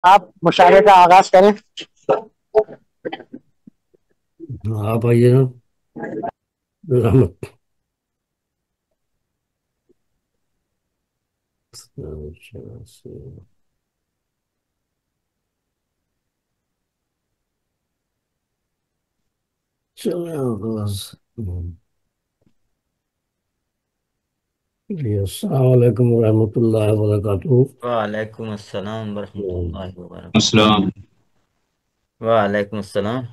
آپ مشاعرے کا آغاز کریں۔ آپ آئیے نا رحمت۔ چلے آغاز۔ جی السلام علیکم ورحمۃ اللہ وبرکاتہ۔ وعلیکم السلام ورحمۃ اللہ وبرکاتہ۔ السلام۔ وعلیکم السلام۔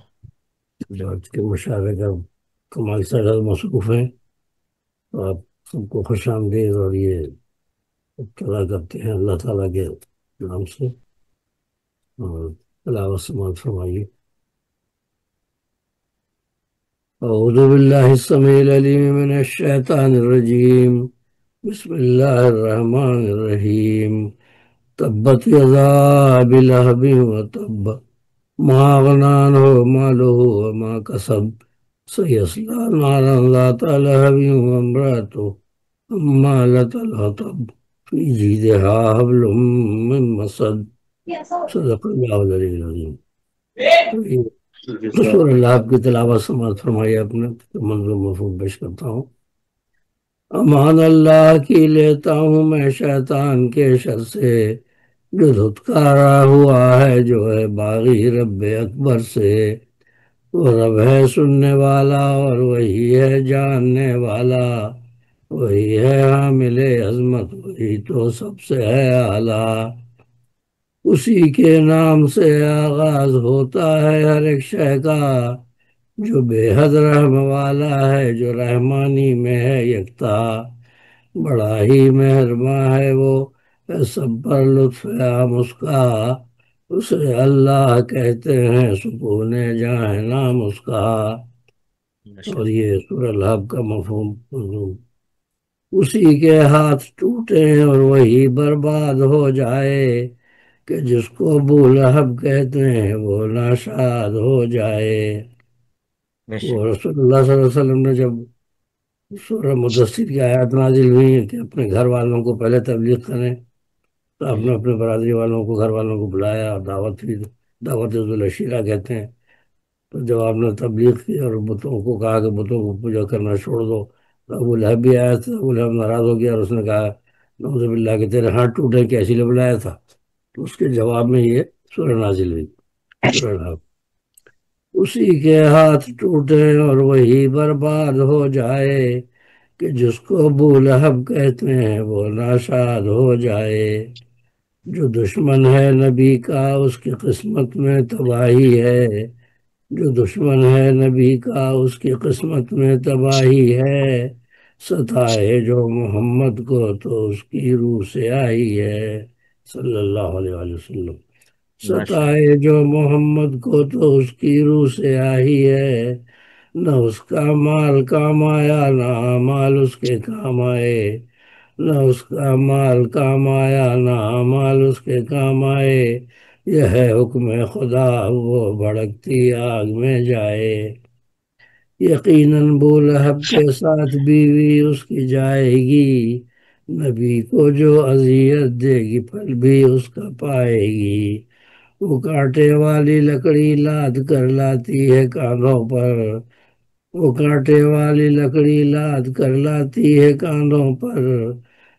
جو آج کے مشاعرے کا کمال سے مصروف ہیں، تو آپ سب کو خوش آمدید اور یہ ابتدا کرتے ہیں اللہ تعالیٰ کے نام سے، اور تلاوت سماعت فرمائیے۔ اعوذ باللہ السمیع العلیم من الشیطان الرجیم، بسم اللہ الرحمن الرحیم۔ تبت یدا ابی لہب وتب، ما اغنی عنہ مالہ وما کسب، سیصلی نارا ذات لہب وامرأتہ حمالۃ الحطب، فی جیدہا حبل من مسد۔ صدق اللہ العلی العظیم۔ سورہ لہب کی تلاوت سماعت فرمائیے اپنے منظور مفہوم پیش کرتا ہوں۔ امان اللہ کی لیتا ہوں میں شیطان کے شر سے، جو دھتکارا ہوا ہے جو ہے باغی رب اکبر سے۔ وہ رب ہے سننے والا اور وہی ہے جاننے والا، وہی ہے حامل عظمت، وہی تو سب سے ہے اعلیٰ۔ اسی کے نام سے آغاز ہوتا ہے ہر ایک شے کا، جو بے حد رحم والا ہے، جو رحمانی میں ہے یکتا۔ بڑا ہی مہرباں ہے وہ، ہے سب پر لطف عام اس کا، اسے اللہ کہتے ہیں سکون جاں ہے نام اس کا۔ اور یہ سورہ لہب کا مفہوم اسی کے ہاتھ ٹوٹے اور وہی برباد ہو جائے، کہ جس کو ابو لہب کہتے ہیں وہ ناشاد ہو جائے۔ وہ رسول اللہ صلی اللہ علیہ وسلم نے جب سورہ مدثر کی آیات نازل ہوئی ہیں کہ اپنے گھر والوں کو پہلے تبلیغ کریں، تو آپ نے اپنے برادری والوں کو، گھر والوں کو بلایا اور دعوت بھی، دعوت ذوالعشیرہ کہتے ہیں۔ تو جب آپ نے تبلیغ کی اور بتوں کو کہا کہ بتوں کو پوجا کرنا چھوڑ دو، تو ابو لہب بھی آیا تھا۔ ابو لہب ناراض ہو گیا اور اس نے کہا نعوذ باللہ کہ تیرے ہاتھ ٹوٹے کہ ایسی نے بلایا تھا۔ تو اس کے جواب میں یہ سورہ نازل ہوئی، سورہ لہب۔ اسی کے ہاتھ ٹوٹے اور وہی برباد ہو جائے، کہ جس کو ابو لہب کہتے ہیں وہ ناشاد ہو جائے۔ جو دشمن ہے نبی کا اس کی قسمت میں تباہی ہے، جو دشمن ہے نبی کا اس کی قسمت میں تباہی ہے۔ ستائے جو محمد کو تو اس کی روح سے آئی ہے، صلی اللہ علیہ وآلہ وسلم۔ ستائے جو محمد کو تو اس کی روح سے آئی ہے، نہ اس کا مال کام آیا نہ مال اس کے کام آئے، نہ اس کا مال کام آیا نہ مال اس کے کام آئے۔ یہ ہے حکم خدا وہ بھڑکتی آگ میں جائے۔ یقیناً ابو لہب کے ساتھ بیوی اس کی جائے گی، نبی کو جو اذیت دے گی پھل بھی اس کا پائے گی۔ وہ کانٹے والی لکڑی لاد کر لاتی ہے کاندھوں پر، وہ کانٹے والی لکڑی لاد کر لاتی ہے کاندھوں پر،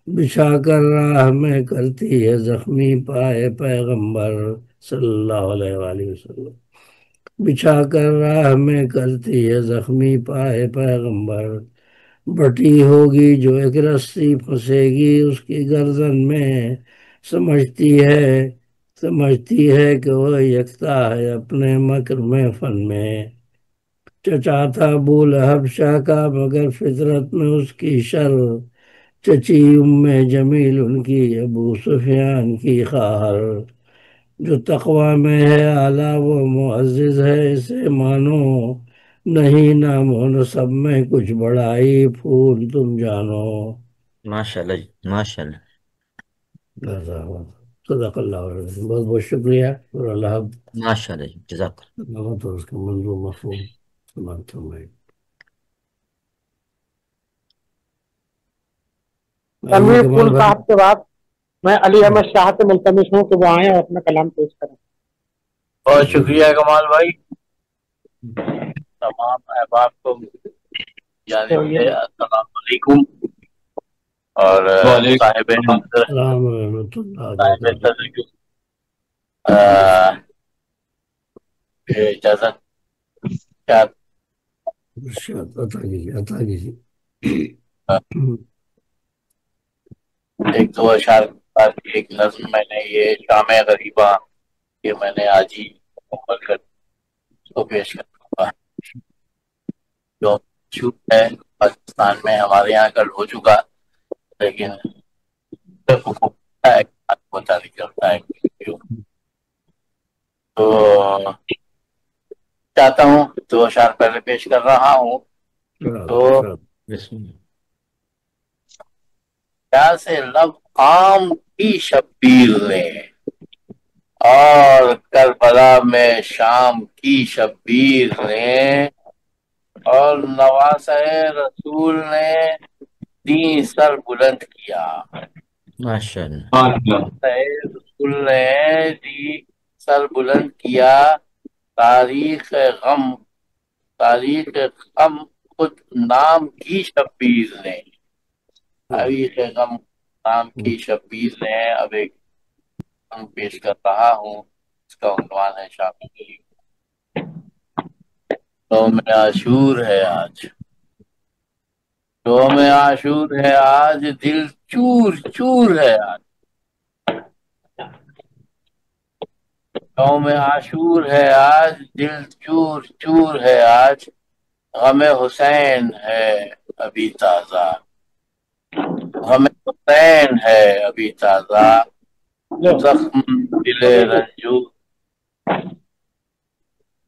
بچھا کر راہ میں کرتی ہے زخمی پائے پیغمبر، صلی اللہ علیہ وآلہ وسلم۔ بچھا کر راہ میں کرتی ہے زخمی پائے پیغمبر۔ بٹی ہوگی جو ایک رسی پھنسے گی اس کی گردن میں، سمجھتی ہے کہ وہ یکتا ہے اپنے مکر میں فن میں۔ چچا تھا ابو لہب شاہ کا مگر فطرت میں اس کی شر، چچی جمیل ان کی ابو سفیان کی خواہر۔ جو تقوی میں ہے اعلیٰ وہ معزز ہے اسے مانو، نہیں نام و نسب میں کچھ بڑائی پھول تم جانو۔ ماشاء اللہ جی، ماشاء اللہ۔ صدق اللہ علیہ، بہت بہت شکریہ سورہ لہب ماشاء اللہ جی، جزاک اللہ۔ اور اس کا منظور مفہوم سماعت فرمائے۔ تنویر کمال پھول بھائی، صاحب کے بعد میں علی احمد شاہ سے ملتمس ہوں کہ وہ آئیں اور اپنا کلام پیش کریں. بہت شکریہ کمال بھائی. تمام احباب کو جانب سے السلام علیکم. اور صاحب السلام ورحمۃ اللہ وبرکاتہ. اجازت کیا عطا کیجیے. ایک دو اشعار کی ایک نظم میں نے یہ شام غریبہ کہ میں نے آج ہی مکمل کر اس کو پیش کروں گا جو مشہور ہے پاکستان میں. ہمارے یہاں کل ہو چکا لیکن پتہ نہیں چلتا ہے. تو چاہتا ہوں دو اشعار پہلے پیش کر رہا ہوں. تو کیا سے لب عام کی شبیر نے اور کربلا میں شام کی شبیر نے اور نواسہ رسول نے دین سر بلند کیا. ماشاءاللہ. رسول نے دی سر بلند کیا. تاریخ غم خود نام کی شبیر نے. تاریخ غم نام کی شبیر نے. اب ایک پیش کر رہا ہوں اس کا عنوان ہے شامل. یوم عاشور ہے آج. یوم عاشور ہے آج. دل چور چور ہے آج. یوم عاشور ہے آج. دل چور چور ہے آج. غم حسین ہے ابھی تازہ. غم حسین ہے ابھی تازہ.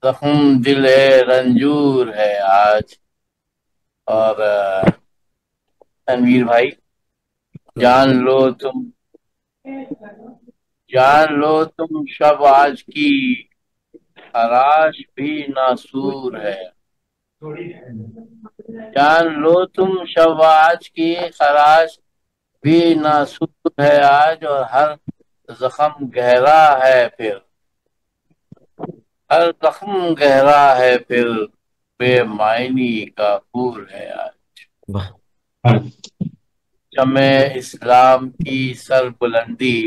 زخم دل رنجور ہے آج. اور تنویر بھائی جان لو تم شب آج کی خراش بھی ناسور ہے. جان لو تم شب آج کی خراش بھی ناسور ہے آج. اور ہر زخم گہرا ہے پھر. ہر زخم گہرا ہے پھر. بے معنی کا پور ہے آج. پرچم اسلام کی سر بلندی.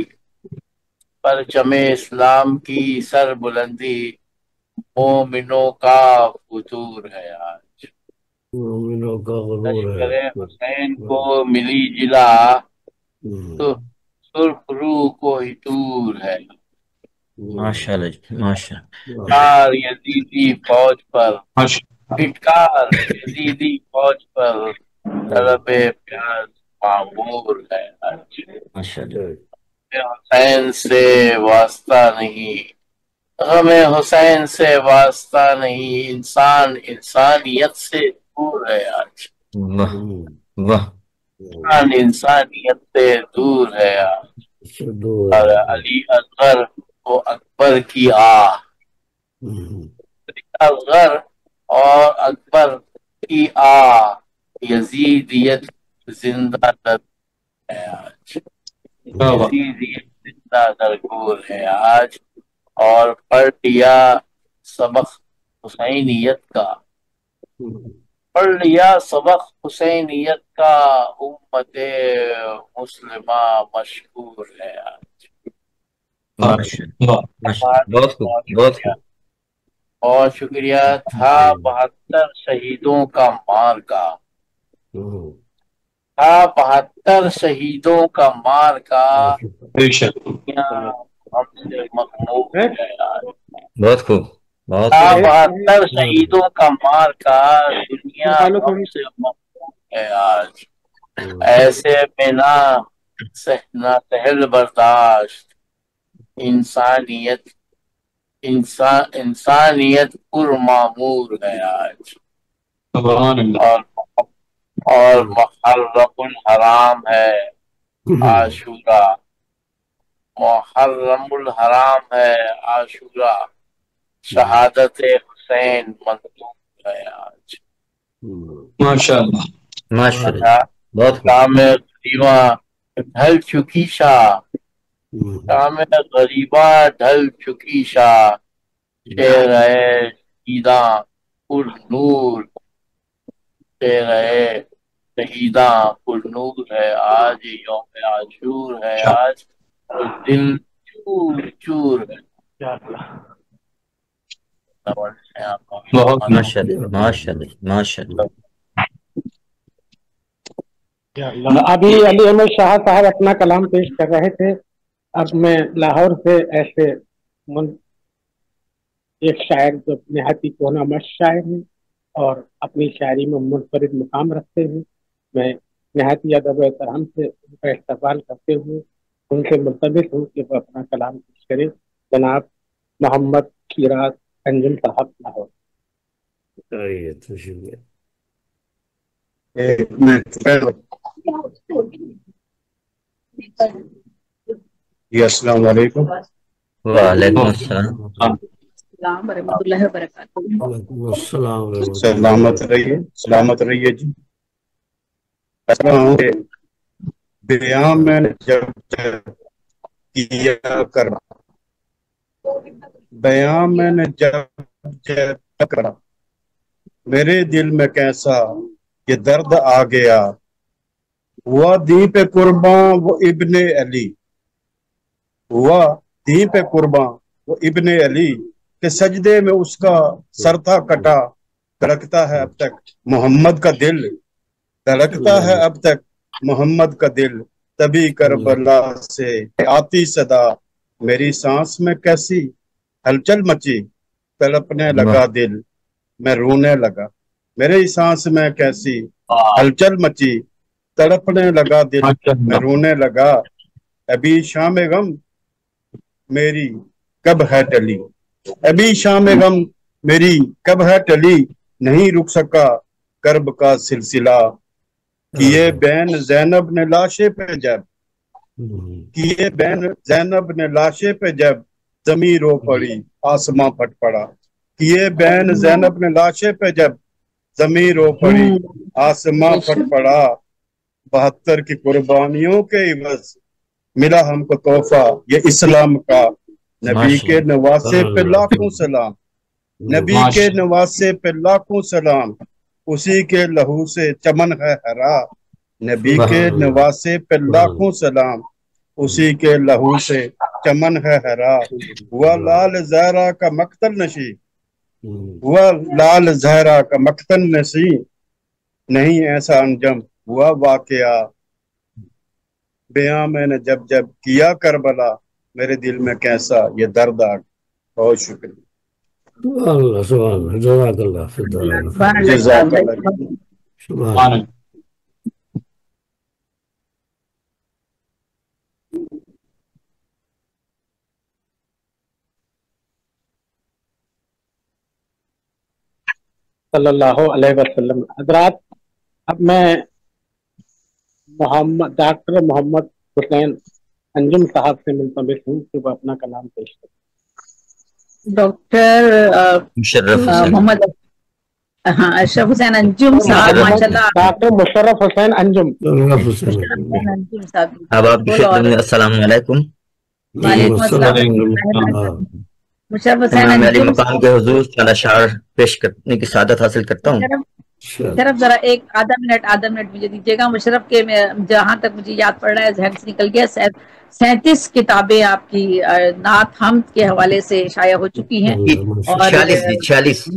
پرچم اسلام کی سر بلندی. مومنوں کا فطور ہے آج. مومنوں کا غرور ہے. حسین کو ملی جلا تو سرخ روح کو ہی طور ہے. ماشاءاللہ ماشاءاللہ. پھٹکار یزیدی فوج پر. پھٹکار یزیدی فوج پر. طلب پیاز معمور ہے آج. ماشاءاللہ. حسین سے واسطہ نہیں. غم حسین سے واسطہ نہیں. انسان انسانیت سے دور ہے آج. واہ واہ. انسان انسانیت سے دور ہے آج. اور علی اصغر کو اکبر کی آہ. اصغر اور اکبر کی آہ. یزیدیت زندہ در ہے آج. یزیدیت زندہ درگور ہے آج. اور پڑھ لیا سبق حسینیت کا. پڑھ لیا سبق حسینیت کا. امت مسلمہ مشکور ہے آج. بہت خوب بہت خوب. بہت شکریہ. تھا 72 شہیدوں کا مار کا. تھا 72 شہیدوں کا مار کا. ہم سے مخمور ہے آج. بہت خوب. تھا 72 شہیدوں کا مار کا. دنیا ہم سے مخمور ہے آج. ایسے میں نہ سہل برداشت. انسانیت پر معمور ہے آج. اور محرم الحرام ہے عاشورہ. محرم الحرام ہے عاشورہ. شہادت حسین منظور ہے آج. ماشاءاللہ ماشاءاللہ. بہت خوب. شام قدیمہ ڈھل چکی شاہ. شام غریبا ڈھل چکی شاہ، شیر ہے شہیداں پر نور، شیر ہے شہیداں پر نور ہے، آج یوم عاشور ہے، آج تو دل چور چور ہے۔ بہت ماشاء اللہ ماشاء اللہ ماشاء اللہ۔ ابھی علی احمد شاہ صاحب اپنا کلام پیش کر رہے تھے، اب میں لاہور سے ایسے ایک شاعر جو نہایت ہی کونا مش شاعر ہیں اور اپنی شاعری میں منفرد مقام رکھتے ہیں، میں نہایت ہی ادب و احترام سے ان کا استقبال کرتے ہوئے ان سے ملتمس ہوں کہ وہ اپنا کلام پیش کریں۔ جناب محمد شیراز انجم صاحب لاہور۔ جی السلام علیکم۔ وعلیکم السلام۔ السلام ورحمۃ اللہ وبرکاتہ۔ وعلیکم السلام ورحمۃ اللہ۔ سلامت رہیے، سلامت رہیے جی۔ بیان میں نے جب کیا کرا، بیان میں نے جب کرا، میرے دل میں کیسا یہ درد آ گیا، ہوا دین پہ قرباں وہ ابن علی، ہوا دین پہ قرباں وہ ابن علی، کہ سجدے میں اس کا سر تھا کٹا، دھڑکتا ہے اب تک محمد کا دل، دھڑکتا ہے اب تک محمد کا دل، تبھی کربلا سے آتی صدا، میری سانس میں کیسی ہلچل مچی، تڑپنے لگا دل میں رونے لگا، میری سانس میں کیسی ہلچل مچی، تڑپنے لگا دل میں رونے لگا، ابھی شام غم میری کب ہے ٹلی، ابھی شام غم میری کب ہے ٹلی، نہیں رک سکا کرب کا سلسلہ، کیے بین زینب نے لاشے پہ جب، کیے بین زینب نے لاشے پہ جب، زمین رو پڑی آسماں پھٹ پڑا، کیے بین زینب نے لاشے پہ جب، زمین رو پڑی آسماں پھٹ پڑا، 72 کی قربانیوں کے عوض ملا ہم کو تحفہ یہ اسلام کا، نبی کے نواسے پہ لاکھوں سلام، نبی کے نواسے پہ لاکھوں سلام، اسی کے لہو سے چمن ہے ہرا، نبی کے نواسے پہ لاکھوں سلام، اسی کے لہو سے چمن ہے ہرا، ہوا لال زہرا کا مقتل نشی، ہوا لال زہرا کا مقتل نشی، نہیں ایسا انجم ہوا واقعہ، بیان میں نے جب کیا کربلا، میرے دل میں کیسا یہ درد آ گیا۔ بہت شکریہ۔ اللہ سبحان اللہ، جزاک اللہ فی الدارین۔ جزاک اللہ۔ سبحان اللہ۔ صلی اللہ علیہ وسلم۔ حضرات، اب میں ڈاکٹر محمد حسین انجم صاحب سے ملتمس ہوں کہ وہ اپنا کلام پیش کریں۔ ڈاکٹر مشرف حسین، محمد اشرف حسین انجم صاحب، ماشاءاللہ ڈاکٹر مشرف حسین انجم۔ انجم صاحب، اب آپ کی خدمت میں السلام علیکم۔ وعلیکم السلام۔ مشرف حسین امام علی انجم مقام کے حضور چند اشعار پیش کرنے کی سعادت حاصل کرتا ہوں۔ مشرف ذرا ایک آدھا منٹ مجھے دیجیے گا مشرف کے، جہاں تک مجھے یاد پڑ رہا ہے، ذہن سے نکل گیا، 37 کتابیں آپ کی نعت حمد کے حوالے سے شائع ہو چکی ہیں، اور 46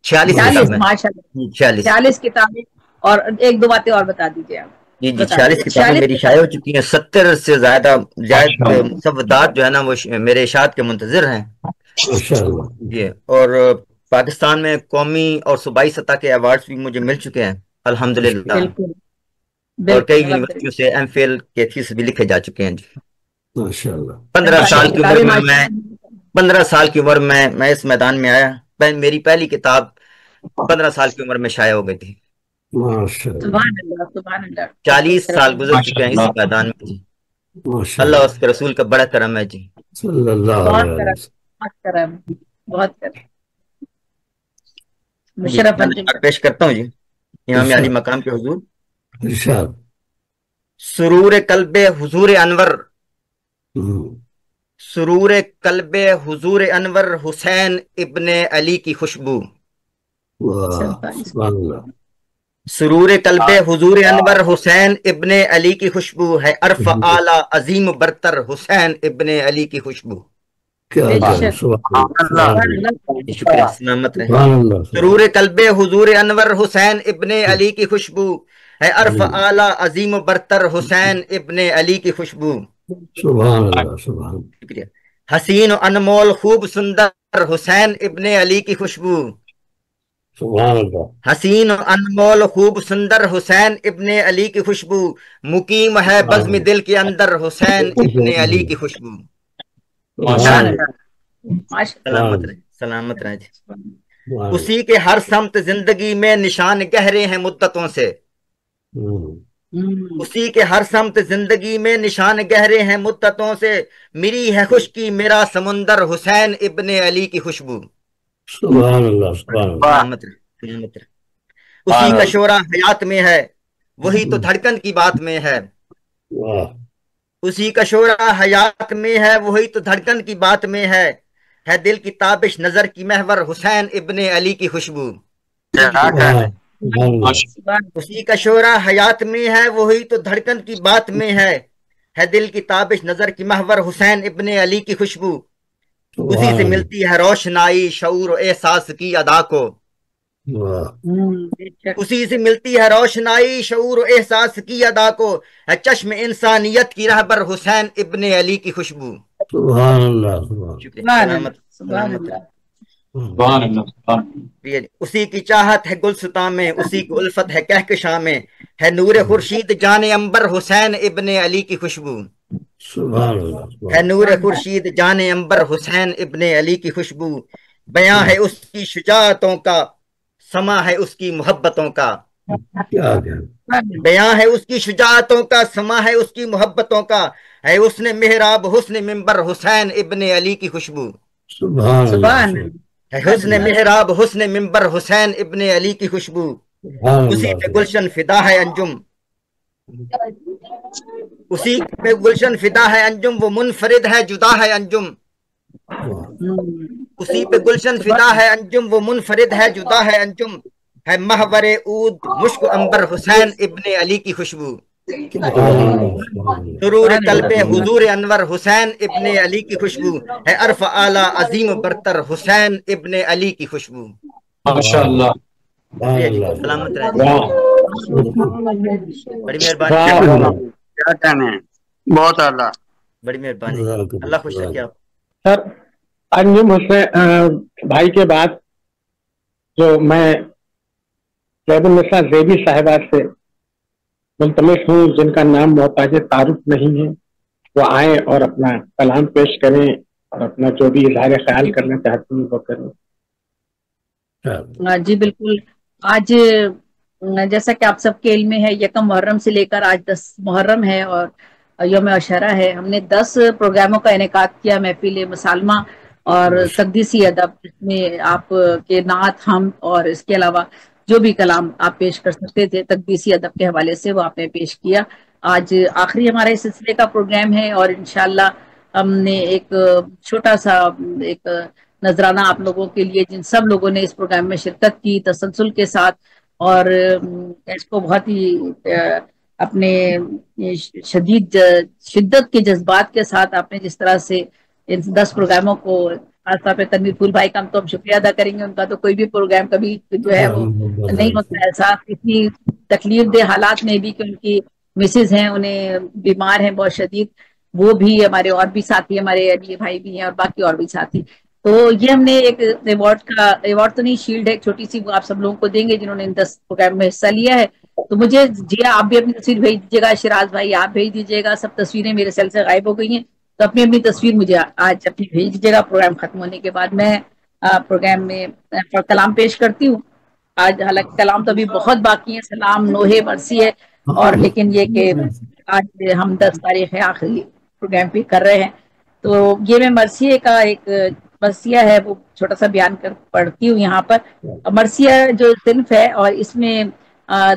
46 کتابیں، اور ایک دو باتیں اور بتا دیجیے آپ۔ جی 46 کتابیں میری شائع ہو چکی ہیں، 70 سے زیادہ مصودات جو ہے نا وہ میرے اشاعت کے منتظر ہیں جی، اور پاکستان میں قومی اور صوبائی سطح کے ایوارڈز بھی مجھے مل چکے ہیں الحمدللہ، اور کئی یونیورسٹیوں سے ایم فل کے تھیسس بھی لکھے جا چکے ہیں جی۔ 15 سال کی عمر میں اس میدان میں آیا، میری پہلی کتاب 15 سال کی عمر میں شائع ہو گئی تھی۔ سبحان اللہ سبحان اللہ۔ 40 سال گزر چکے ہیں اس میدان میں جی، اللہ اس کے رسول کا بڑا کرم ہے جی، صلی اللہ علیہ وسلم۔ بہت کرم، بہت کرم۔ جی مشرف میں انجم پیش کرتا ہوں جی، امام علی مقام کے حضور۔ ارشاد۔ سرور قلب حضور انور، سرور قلب حضور انور حسین ابن علی کی خوشبو. سرور قلب حضور انور حسین ابن علی کی خوشبو ہے، عرف اعلی عظیم برتر حسین ابن علی کی خوشبو. شکریہ، سلامت رہے. سرور قلب حضور انور حسین ابن علی کی خوشبو ہے، عرف اعلی عظیم برتر حسین ابن علی کی خوشبو. شکریہ. حسین و انمول خوب سندر حسین ابن علی کی خوشبو. حسین و انمول خوب سندر حسین ابن علی کی خوشبو، مقیم ہے بزم دل کے اندر حسین ابن علی کی خوشبو. سلامت رہے، سلامت رہے. اسی کے ہر سمت زندگی میں نشان گہرے ہیں مدتوں سے. اسی کے ہر سمت زندگی میں نشان گہرے ہیں مدتوں سے، میری ہے خشکی میرا سمندر حسین ابن علی کی خوشبو. سبحان اللہ، سبحان اللہ. اسی کا شورا حیات میں ہے، وہی تو دھڑکن کی بات میں ہے. اسی کا شورا حیات میں ہے، وہی تو دھڑکن کی بات میں ہے دل کی تابش نظر کی محور حسین ابن علی کی خوشبو. اسی کا شورا حیات میں ہے، وہی تو دھڑکن کی بات میں ہے دل کی تابش نظر کی محور حسین ابن علی کی خوشبو. اسی سے ملتی ہے روشنائی شعور و احساس کی ادا کو. اسی سے ملتی ہے روشنائی شعور و احساس کی ادا کو، ہے چشم انسانیت کی رہبر حسین ابن علی کی خوشبو. سبحان اللہ، اسی کی چاہت ہے گلستان میں، اسی کی الفت ہے کہکشاں میں، ہے نور خورشید جان امبر حسین ابن علی کی خوشبو. ہے نور خورشید جان امبر حسین ابن علی کی خوشبو. بیاں ہے اس کی شجاعتوں کا، سما ہے اس کی محبتوں کا. بیاں ہے اس کی شجاعتوں کا، سما ہے اس کی محبتوں کا، ہے حسن محراب حسن ممبر حسین ابن علی کی خوشبو. ہے حسن محراب حسن ممبر حسین ابن علی کی خوشبو. اسی پہ گلشن فدا ہے انجم، اسی پہ گلشن فدا ہے انجم، وہ منفرد ہے جدا ہے انجم. اسی پہ گلشن فدا ہے انجم، وہ منفرد ہے جدا ہے انجم، ہے محور عود مشک انبر حسین ابن علی کی خوشبو. سرور قلب حضور انور حسین ابن علی کی خوشبو ہے، عرف اعلی عظیم برتر حسین ابن علی کی خوشبو. ماشاءاللہ، سلامت رہے. بڑی مہربانی، کیا کہنے ہیں، بہت اعلیٰ، بڑی مہربانی، اللہ خوش رکھے آپ. سر انجم حسین بھائی کے بعد جو میں زیب النساء زیبی صاحبہ سے ملتمس ہوں، جن کا نام محتاج تعارف نہیں ہے، وہ آئیں اور اپنا کلام پیش کریں اور اپنا جو بھی اظہار خیال کرنا چاہتے ہیں وہ کریں. جی بالکل. آج جیسا کہ آپ سب کے علم میں ہے، یکم محرم سے لے کر آج 10 محرم ہے اور یوم عاشورہ ہے. ہم نے 10 پروگراموں کا انعقاد کیا، محفل مسالمہ اور تقدیسی ادب، جس میں آپ کے نعت ہم اور اس کے علاوہ جو بھی کلام آپ پیش کر سکتے تھے تقدیسی ادب کے حوالے سے وہ آپ نے پیش کیا. آج آخری ہمارے سلسلے کا پروگرام ہے اور انشاءاللہ ہم نے ایک چھوٹا سا ایک نذرانہ آپ لوگوں کے لیے، جن سب لوگوں نے اس پروگرام میں شرکت کی تسلسل کے ساتھ اور اس کو بہت ہی اپنے شدت کے جذبات کے ساتھ آپ نے جس طرح سے ان 10 پروگراموں کو، خاص طور پہ تنویر پھول بھائی کا تو ہم شکریہ ادا کریں گے، ان کا تو کوئی بھی پروگرام کبھی جو ہے وہ نہیں ہوتا ایسا، اتنی تکلیف دہ حالات میں بھی کہ ان کی مسز ہیں، انہیں بیمار ہیں بہت شدید، وہ بھی ہمارے اور بھی ساتھی، ہمارے علی بھائی بھی ہیں اور باقی اور بھی ساتھی. تو یہ ہم نے ایک ایوارڈ تو نہیں، شیلڈ ہے چھوٹی سی، وہ آپ سب لوگوں کو دیں گے جنہوں نے ان 10 پروگرام میں حصہ لیا ہے. تو مجھے جی آپ بھی اپنی تصویر بھیج دیجیے گا، شراز بھائی آپ بھیج دیجیے گا، سب تصویریں میرے سیل سے غائب ہو گئی ہیں، تو اپنی اپنی تصویر مجھے آج اپنی بھیج دیجیے گا. پروگرام ختم ہونے کے بعد میں پروگرام میں کلام پیش کرتی ہوں. آج حالانکہ کلام تو ابھی بہت باقی ہے، سلام نوحے مرثی ہے، اور لیکن یہ کہ آج ہم 10 تاریخ آخری پروگرام پہ کر رہے ہیں. تو یہ میں مرثیے کا ایک مرثیہ ہے وہ چھوٹا سا بیان کر پڑھتی ہوں یہاں پر. مرثیہ جو صنف ہے اور اس میں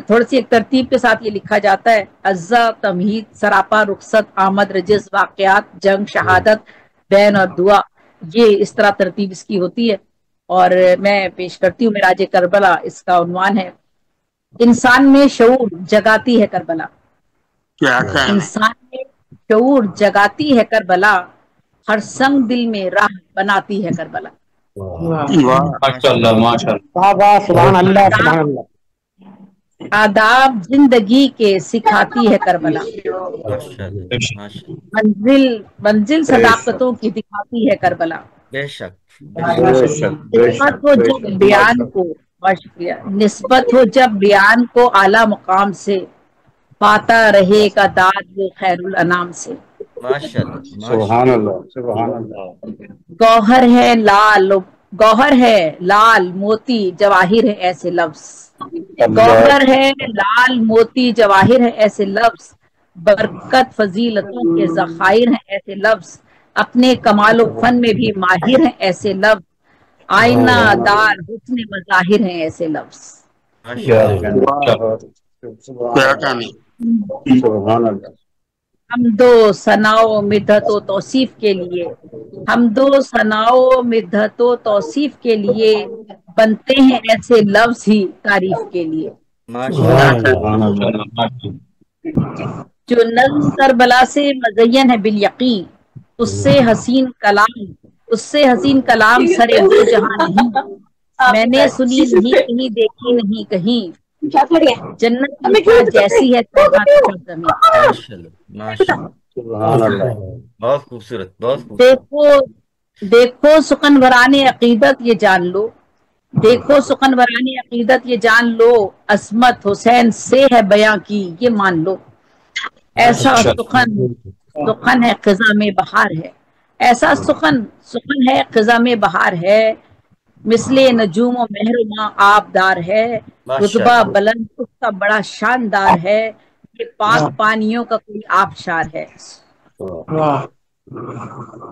تھوڑی سی ایک ترتیب کے ساتھ یہ لکھا جاتا ہے: اجزا، تمہید، سراپا، رخصت، آمد، رجز، واقعات، جنگ، شہادت، بین اور دعا. یہ اس طرح ترتیب اس کی ہوتی ہے. اور میں پیش کرتی ہوں معراج کربلا. اس کا عنوان ہے: انسان میں شعور جگاتی ہے کربلا. انسان میں شعور جگاتی ہے کربلا، ہر سنگ دل میں راہ بناتی ہے کربلا. سبحان اللہ سبحان اللہ. آداب زندگی کے سکھاتی ہے کربلا، منزل صداقتوں کی دکھاتی ہے کربلا. بے شک نسبت ہو جب بیان کو، بہت شکریہ، نسبت ہو جب بیان کو اعلیٰ مقام سے، پاتا رہے گا داد وہ خیر الانام سے. سبحان اللہ سبحان اللہ. گوہر ہے لال موتی جواہر ہے ایسے لفظ، گوہر ہے لال موتی جواہر ہے ایسے لفظ، برکت فضیلتوں کے ذخائر ہیں ایسے لفظ، اپنے کمال و فن میں بھی ماہر ہیں ایسے لفظ، آئینہ دار حسن مظاہر ہیں ایسے لفظ. سبحان اللہ. حمد و ثنا و مدحت و توصیف کے لیے، حمد و ثنا و مدحت و توصیف کے لیے بنتے ہیں ایسے لفظ ہی تعریف کے لیے. جو نظم کربلا سے مزین ہے بالیقین، اس سے حسین کلام سرے دو جہاں نہیں، میں نے سنی نہیں کہیں دیکھی نہیں کہیں، جنت جیسی ہے بہت خوبصورت. دیکھو سخنوران عقیدت یہ جان لو، دیکھو سخنوران عقیدت یہ جان لو، عصمت حسین سے ہے بیاں کی یہ مان لو. ایسا سخن ہے خزاں میں بہار ہے، ایسا سخن ہے خزاں میں بہار ہے، مثل نجوم و مہرماں آبدار ہے، رتبہ بلند اس کا بڑا شاندار ہے، یہ پاک پانیوں کا کوئی آبشار ہے.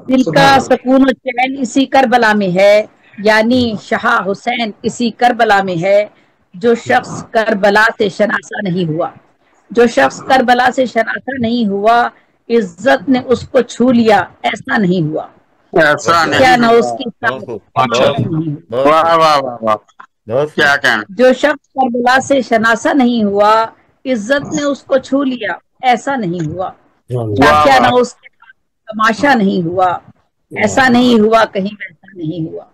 دل کا سکون و چین اسی کربلا میں ہے، یعنی شاہ حسین اسی کربلا میں ہے. جو شخص کربلا سے شناسا نہیں ہوا، جو شخص کربلا سے شناسا نہیں ہوا، عزت نے اس کو چھو لیا ایسا نہیں ہوا. کیا نہ اس کی جو شخص کربلا سے شناسا نہیں ہوا، عزت نے اس کو چھو لیا ایسا نہیں ہوا. کیا نہ اس کے تماشا نہیں ہوا، ایسا نہیں ہوا کہیں ویسا نہیں ہوا.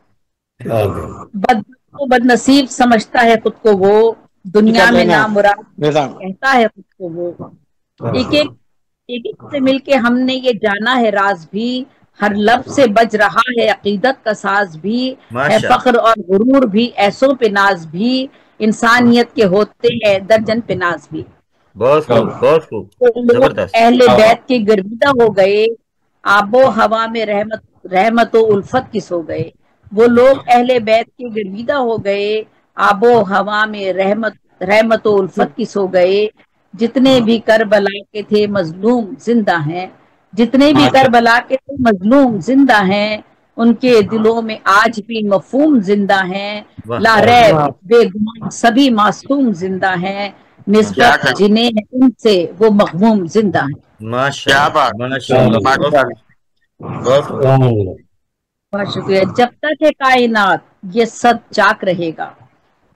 بد نصیب سمجھتا ہے خود کو وہ، دنیا میں نامراد کہتا ہے خود کو وہ. ایک ایک سے مل کے ہم نے یہ جانا ہے راز بھی، ہر لفظ سے بج رہا ہے عقیدت کا ساز بھی، ہے فخر اور غرور بھی ایسوں پہ ناز بھی، انسانیت کے ہوتے ہیں درجن پہ ناز بھی. بہت خوب زبردست. اہل بیت کے گرویدہ ہو گئے، آب و ہوا میں رحمت و الفت کس ہو گئے. وہ لوگ اہل بیت کے گرویدہ ہو گئے، آب و ہوا میں رحمت و الفت کس ہو گئے. جتنے بھی کربلا کے تھے مظلوم زندہ ہیں، جتنے بھی کربلا کے تھے مظلوم زندہ ہیں، ان کے دلوں میں آج بھی مفہوم زندہ ہیں. لا ریب بے گمان سبھی معصوم زندہ ہیں، نسبت جنہیں ان سے وہ مغموم زندہ ہیں. بہت شکریہ. جب تک ہے کائنات یہ سچ چاک رہے گا،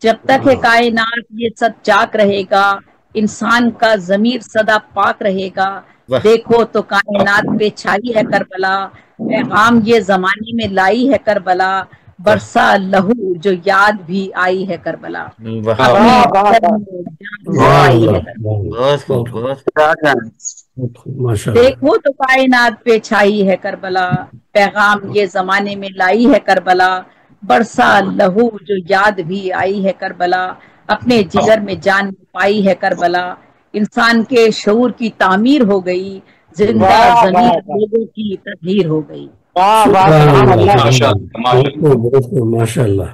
جب تک ہے کائنات یہ سچ چاک رہے گا، انسان کا ضمیر سدا پاک رہے گا. دیکھو تو کائنات پہ چھائی ہے کربلا، پیغام یہ زمانے میں لائی ہے کربلا، برسا لہو جو یاد بھی آئی ہے کربلا. دیکھو تو کائنات پہ چھائی ہے کربلا، پیغام یہ زمانے میں لائی ہے کربلا، برسا لہو جو یاد بھی آئی ہے کربلا، اپنے جگر میں جان پائی ہے کربلا. انسان کے شعور کی تعمیر ہو گئی، زندہ ضمیر لوگوں کی تطہیر ہو گئی. ماشاء اللہ.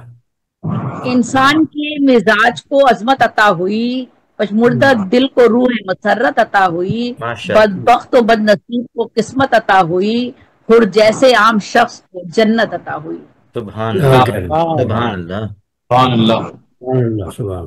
انسان کے مزاج کو عظمت عطا ہوئی، پشمردہ دل کو روح مسرت عطا ہوئی، بدبخت و بد نصیب کو قسمت عطا ہوئی، حر جیسے عام شخص کو جنت عطا ہوئی. سبحان اللہ سبحان اللہ سبحان اللہ.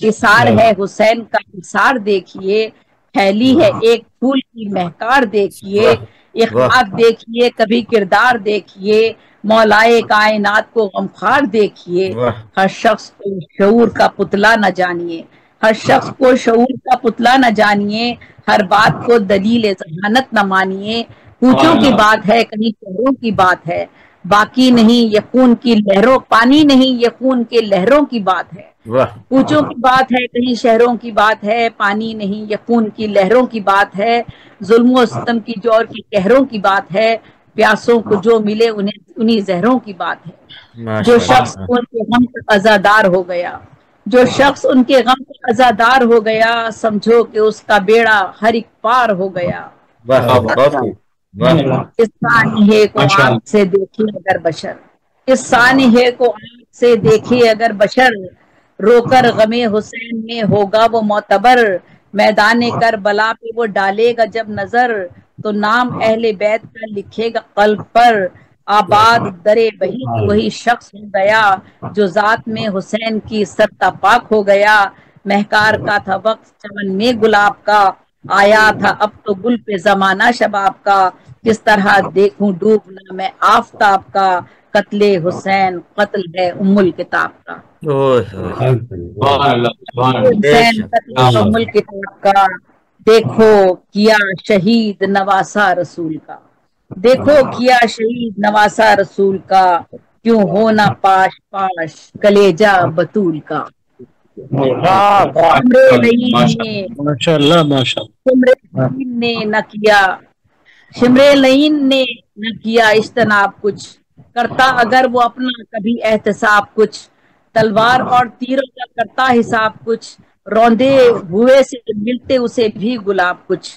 اثار ہے حسین کا اثار دیکھیے، پھیلی ہے ایک پھول کی مہکار دیکھیے، اخلاق دیکھیے کبھی کردار دیکھیے، مولائے کائنات کو غمخوار دیکھیے، ہر شخص کو شعور کا پتلا نہ جانیے، ہر شخص کو شعور کا پتلا نہ جانیے، ہر بات کو دلیل ذہانت نہ مانیے، کوچوں کی بات ہے کہیں شہروں کی بات ہے، باقی نہیں یہ خون کی لہروں، پانی نہیں یہ خون کے لہروں کی بات ہے، کوچوں کی بات ہے کہیں شہروں کی بات ہے، پانی نہیں یہ خون کی لہروں کی بات ہے، ظلم و ستم کی جور کی قہروں کی بات ہے، پیاسوں کو جو ملے انہیں زہروں کی بات ہے، جو شخص ان کے غم کا عزادار ہو گیا، جو شخص ان کے غم کا عزادار ہو گیا، سمجھو کہ اس کا بیڑا ہر ایک پار ہو گیا، اس سانحے کو آنکھ سے دیکھے اگر بشر، اس سانحے کو آنکھ سے دیکھے اگر بشر، رو کر غم حسین میں ہوگا وہ معتبر، میدان کربلا پہ وہ ڈالے گا جب نظر، تو نام اہل بیت کا لکھے گا قلب پر، آباد درے وہی شخص ہو گیا، جو ذات میں حسین کی سرتا پاک ہو گیا، مہکار کا تھا وقت چمن میں گلاب کا، آیا تھا اب تو گل پہ زمانہ شباب کا، کس طرح دیکھوں ڈوبنا میں آفتاب کا، قتل حسین قتل ہے ام الکتاب کا، حسین قتل ہے ام الکتاب کا، دیکھو کیا شہید نواسا رسول کا، دیکھو کیا شہید نواسا رسول کا، کیوں ہونا پاش پاش کلیجہ بطول کا، شمرے لعین نے نہ کیا اجتناب کچھ، کرتا اگر وہ اپنا کبھی احتساب کچھ، تلوار اور تیروں کا کرتا حساب کچھ، روندے ہوئے سے ملتے اسے بھی گلاب کچھ،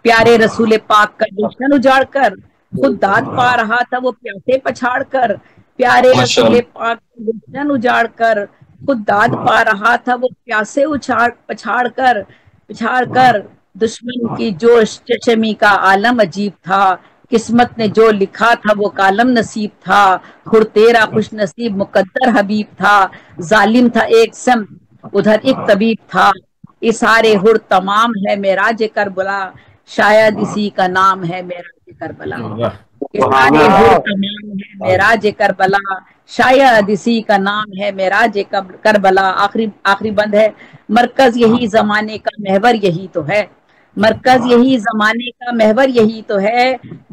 پیارے رسول پاک کا جشن اجاڑ کر خود داد پا رہا تھا وہ پیاسے پچھاڑ کر، پیارے رسول پاک کا جشن اجاڑ کر خود داد پا رہا تھا وہ پیاسے پچھاڑ کر، دشمن کی جوش چشمی کا عالم عجیب تھا، قسمت نے جو لکھا تھا وہ کالم نصیب تھا، خور تیرا خوش نصیب مقدر حبیب تھا، ظالم تھا ایک سمت ادھر ایک طبیب تھا، اسارے ہر تمام ہے معراج کربلا، شاید اسی کا نام ہے معراج کربلا، اسارے ہر تمام ہے معراج کربلا، شاید اسی کا نام ہے معراج کربلا، آخری بند ہے، مرکز یہی زمانے کا محور یہی تو ہے، مرکز یہی زمانے کا محور یہی تو ہے،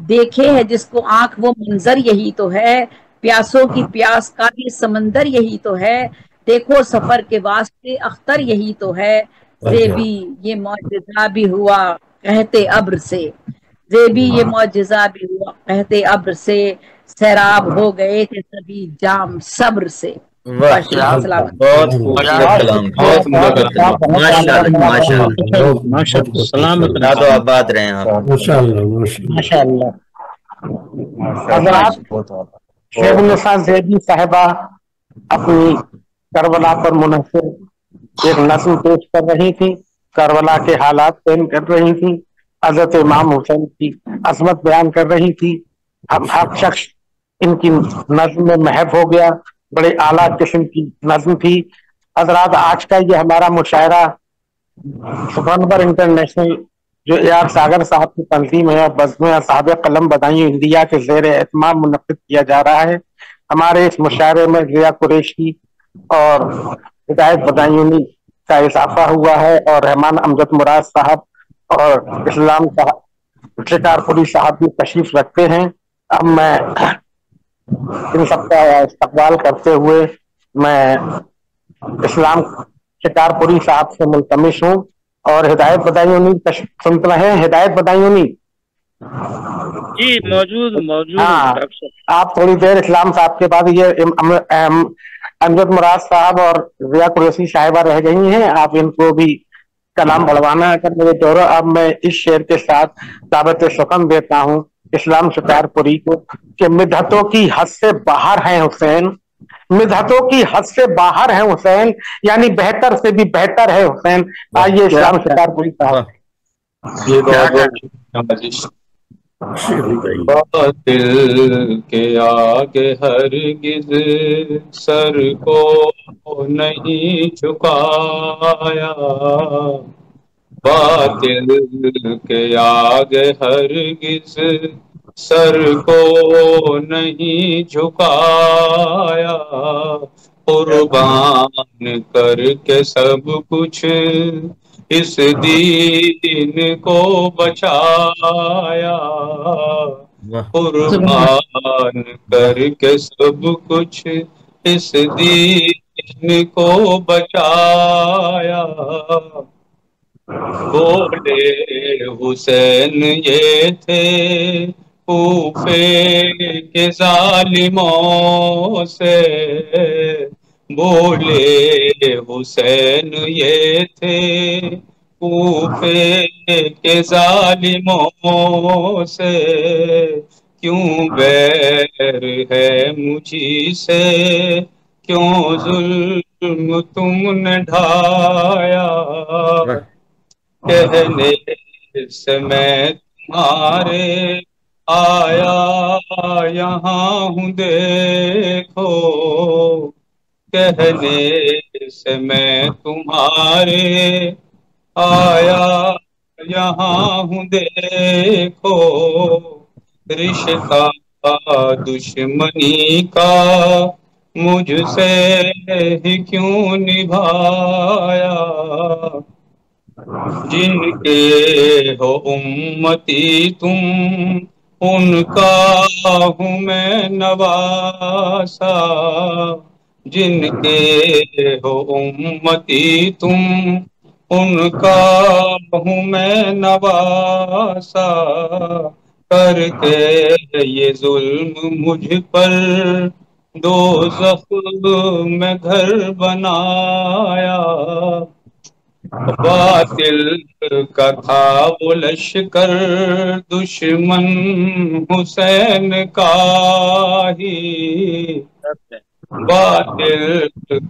دیکھے ہے جس کو آنکھ وہ منظر یہی تو ہے، پیاسوں کی پیاس کا بھی سمندر یہی تو ہے، دیکھو سفر کے واسطے اختر یہی تو ہے، زیبی یہ معجزہ بھی ہوا کہتے ابر سے، زیبی یہ معجزہ بھی ہوا کہتے ابر سے، سیراب ہو گئے تھے سبھی جام صبر سے، آباد رہے شیخ النساء زیدی صاحبہ اپنی کربلا پر منحصر ایک نظم پیش کر رہی تھی، کربلا کے حالات بیان کر رہی تھی، حضرت امام حسین کی عظمت بیان کر رہی تھی، ہر شخص ان کی نظم میں محو ہو گیا، بڑے اعلیٰ قسم کی نظم تھی۔ حضرات آج کا یہ ہمارا مشاعرہ سخنور انٹرنیشنل جو AR ساگر صاحب کی تنظیم ہے، بزم صاحب قلم بدایوں انڈیا کے زیر اہتمام منعقد کیا جا رہا ہے۔ ہمارے اس مشاعرے میں ضیاء قریشی اور ہدایت بدایونی کا اضافہ ہوا ہے، اور رحمان امجد مراد صاحب اور اسلام شکار پوری صاحب بھی تشریف رکھتے ہیں۔ اب میں ان سب کا استقبال کرتے ہوئے میں اسلام شکار پوری صاحب سے ملتمس ہوں، اور ہدایت بدایونی سنتے ہیں۔ ہدایت بدایونی جی موجود ہاں، آپ تھوڑی دیر اسلام صاحب کے بعد یہ امجد مراد صاحب اور ضیاء قریشی صاحبہ رہ گئی ہیں، آپ ان کو بھی کلام بڑھوانا ہے میرے دورہ۔ اب میں اس شعر کے ساتھ دعوت سخن دیتا ہوں اسلام شکار پوری کو کہ مدحتوں کی حد سے باہر ہیں حسین، مدحتوں کی حد سے باہر ہیں حسین، یعنی بہتر سے بھی بہتر ہے حسین۔ آئیے اسلام شکار پوری صاحب۔ باطل کے آگے ہرگز سر کو نہیں جھکایا، باطل کے آگے ہرگز سر کو نہیں جھکایا، قربان کر کے سب کچھ اس دین کو بچایا، قربان کر کے سب کچھ اس دین کو بچایا، بولے حسین یہ تھے کوفے کے ظالموں سے، بولے حسین یہ تھے کوفے کے ظالموں سے، کیوں بیر ہے مجھی سے، کیوں ظلم تم نے ڈھایا، کہنے سے میں تمہارے آیا یہاں ہوں دیکھو، کہنے سے میں تمہارے آیا یہاں ہوں دیکھو، رشتہ دشمنی کا مجھ سے ہی کیوں نبھایا، جن کے ہو امتی تم ان کا ہوں میں نواسا، جن کے ہو امتی تم ان کا ہوں میں نواسا، کر کے یہ ظلم مجھ پر دوزخ میں گھر بنایا، باطل کا تھا وہ لشکر دشمن حسین کا ہی، باطل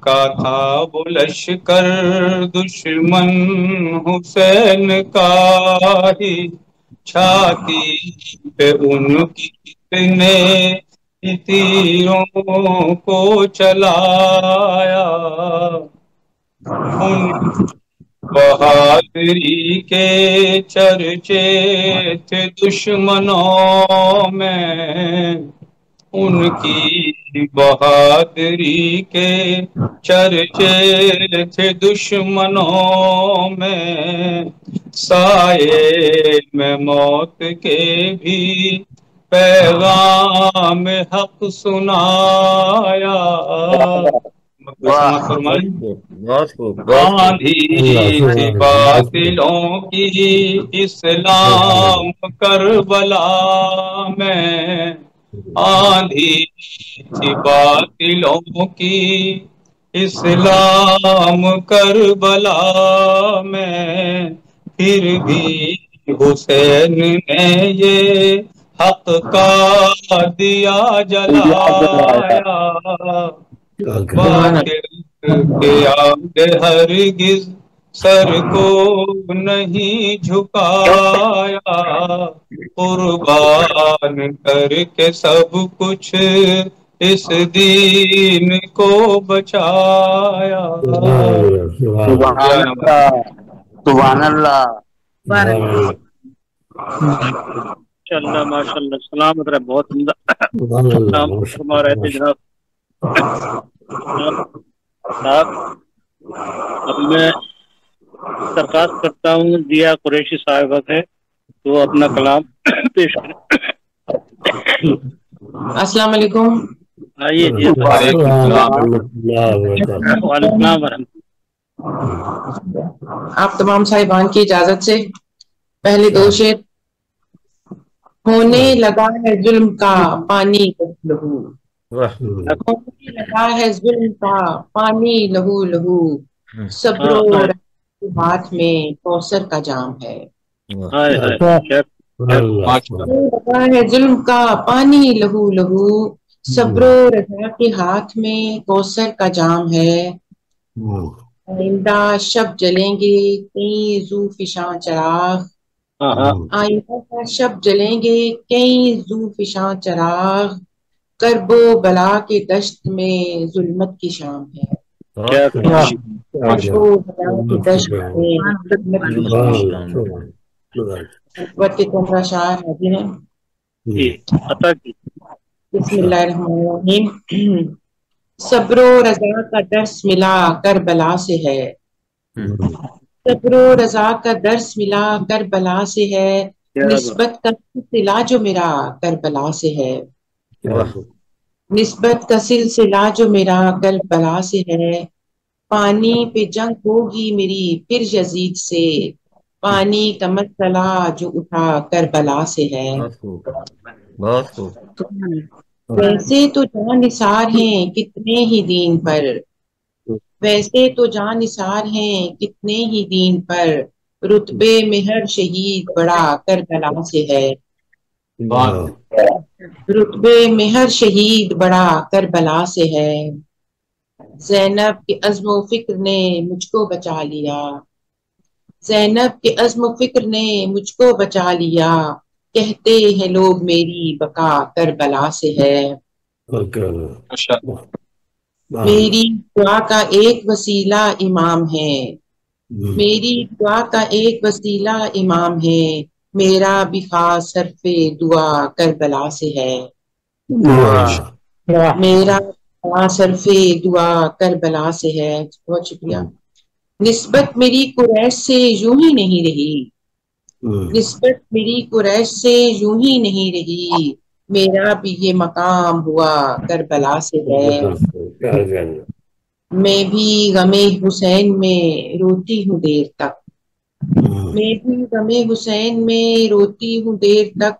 کا تھا وہ لشکر دشمن حسین کا ہی، چھاتی پہ ان کی کتنے تیروں کو چلایا، ان بہادری کے چرچے تھے دشمنوں میں، ان کی بہادری کے چرچے تھے دشمنوں میں، سائے میں موت کے بھی پیغام حق سنایا، آندھی تھی باطلوں کی اسلام کربلا میں، آندھی تھی باطلوں کی اسلام کربلا میں، پھر بھی حسین نے یہ حق کا دیا جلایا، باطل کے آگے ہرگز سر کو نہیں جھکایا، قربان کر کے سب کچھ اس دین کو بچایا، سبحان اللہ، سبحان اللہ، ماشاء اللہ سلامت رہے، بہت عمدہ فرما رہے تھے جناب صاحب۔ اب میں درخواست کرتا ہوں دیا قریشی صاحبہ سے تو اپنا کلام پیش کریں۔ السلام علیکم۔ آئیے جی، وعلیکم السلام ورحمۃ۔ آپ تمام صاحبان کی اجازت سے پہلے دو شعر۔ ہونے لگا ہے ظلم کا پانی لہو، ہونے لگا ہے ظلم کا پانی لہو لہو، صبر و ہاتھ میں کوثر کا جام ہے، لگا ہے ظلم کا پانی لہو لہو، صبر و رضا کے ہاتھ میں کوثر کا جام ہے، آئندہ شب جلیں گے کئی ذو فشاں چراغ، آئندہ کا شب جلیں گے کئی زو فشاں چراغ، کرب و بلا کے دشت میں ظلمت کی شام ہے۔ کرب و بلا کی دشت میں ظلمت کی شام ہے۔ تمہارا شاعر حاضر ہے۔ بسم اللہ الرحمن الرحیم۔ صبر و رضا کا درس ملا کربلا سے ہے، صبر و رضا کا درس ملا کربلا سے ہے، نسبت کا سلسلہ جو میرا کربلا سے ہے، نسبت کا سلسلہ جو میرا کربلا سے ہے، پانی پہ جنگ ہوگی میری پھر یزید سے، پانی کا مسئلہ جو اٹھا کربلا سے ہے۔ بہت خوب۔ ویسے تو جان نثار ہیں کتنے ہی دین پر، ویسے تو جان نثار ہیں کتنے ہی دین پر، رتبے میں ہر شہید بڑا کربلا سے ہے، رتبے میں ہر شہید بڑا کربلا سے ہے۔ زینب کے عزم و فکر نے مجھ کو بچا لیا، زینب کے عزم و فکر نے مجھ کو بچا لیا، کہتے ہیں لوگ میری بقا کربلا سے ہے۔ میری دعا کا ایک وسیلہ امام ہے، میری دعا کا ایک وسیلہ امام ہے، میرا بھی خاص صرف دعا کربلا سے ہے، میرا خاص صرف دعا کربلا سے ہے۔ بہت شکریہ۔ نسبت میری قریش سے یوں ہی نہیں رہی، نسبت میری قریش سے یوں ہی نہیں رہی، میرا بھی یہ مقام ہوا کربلا سے ہے۔ میں بھی غم حسین میں روتی ہوں دیر تک، میں بھی غم حسین میں روتی ہوں دیر تک،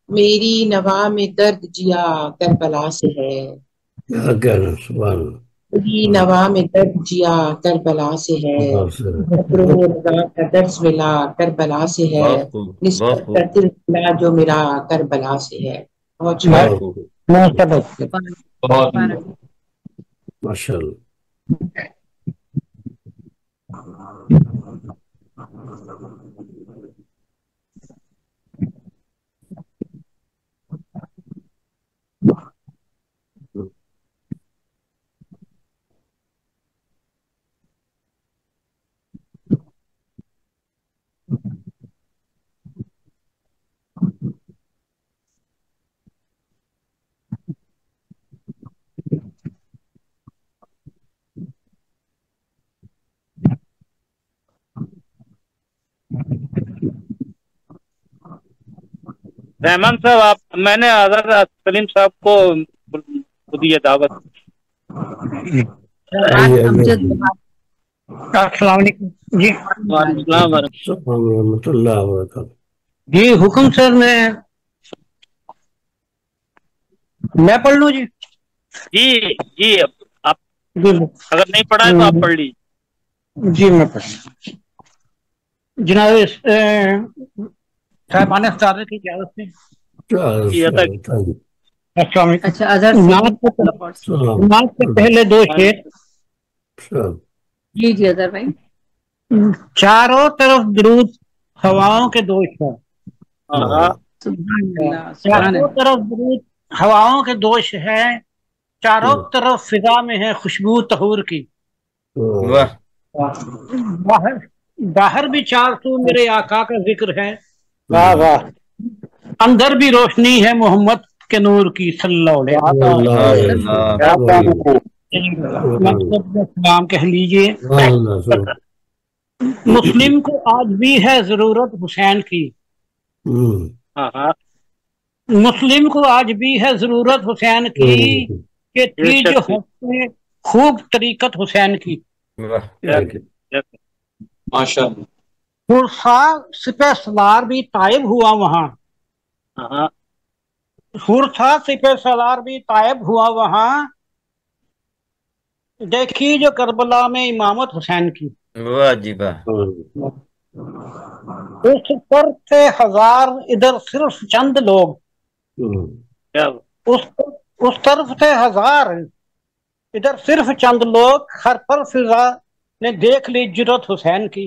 میری نوا میں درد جیا کربلا سے ہے، میری نوا میں درد جیا کربلا سے ہے، کا درس ملا کربلا سے ہے، نسبت کا سلسلہ جو میرا کربلا سے ہے۔ بہت ماشاء اللہ۔ رحمان صاحب، آپ میں نے حضرت سلیم صاحب کو دی ہے دعوت۔ السلام علیکم جی۔ السلام ورحمۃ اللہ وبرکاتہ۔ جی حکم سر، میں پڑھ لوں جی؟ جی جی، آپ اگر نہیں پڑھا ہے تو آپ پڑھ لیجیے۔ جی میں پڑھ جناب صاحبان استاد کی اجازت سے۔ السلام علیکم۔ نماز سے پہلے دو شعر۔ جی جی اظہر بھائی۔ چاروں طرف درود ہواؤں کے دوش ہے، چاروں طرف درود ہواؤں کے دوش ہے، چاروں طرف فضا میں ہے خوشبو طہور کی، باہر بھی چار سو میرے آقا کا ذکر ہے، اندر بھی روشنی ہے محمد کے نور کی صلی اللہ علیہ وسلم۔ کہہ لیجیے مسلم کو آج بھی ہے ضرورت حسین کی، مسلم کو آج بھی ہے ضرورت حسین کی، کہ تھی جو خوب طریقت حسین کی۔ خورسا سپہ سالار بھی طائب ہوا وہاں، خورسا سپہ سالار بھی طائب ہوا وہاں، دیکھی جو کربلا میں امامت حسین کی۔ اس پر تھے ہزار ادھر صرف چند لوگ، اس طرف تھے ہزار ادھر صرف چند لوگ، ہر پر فضا نے دیکھ لی جرت حسین کی۔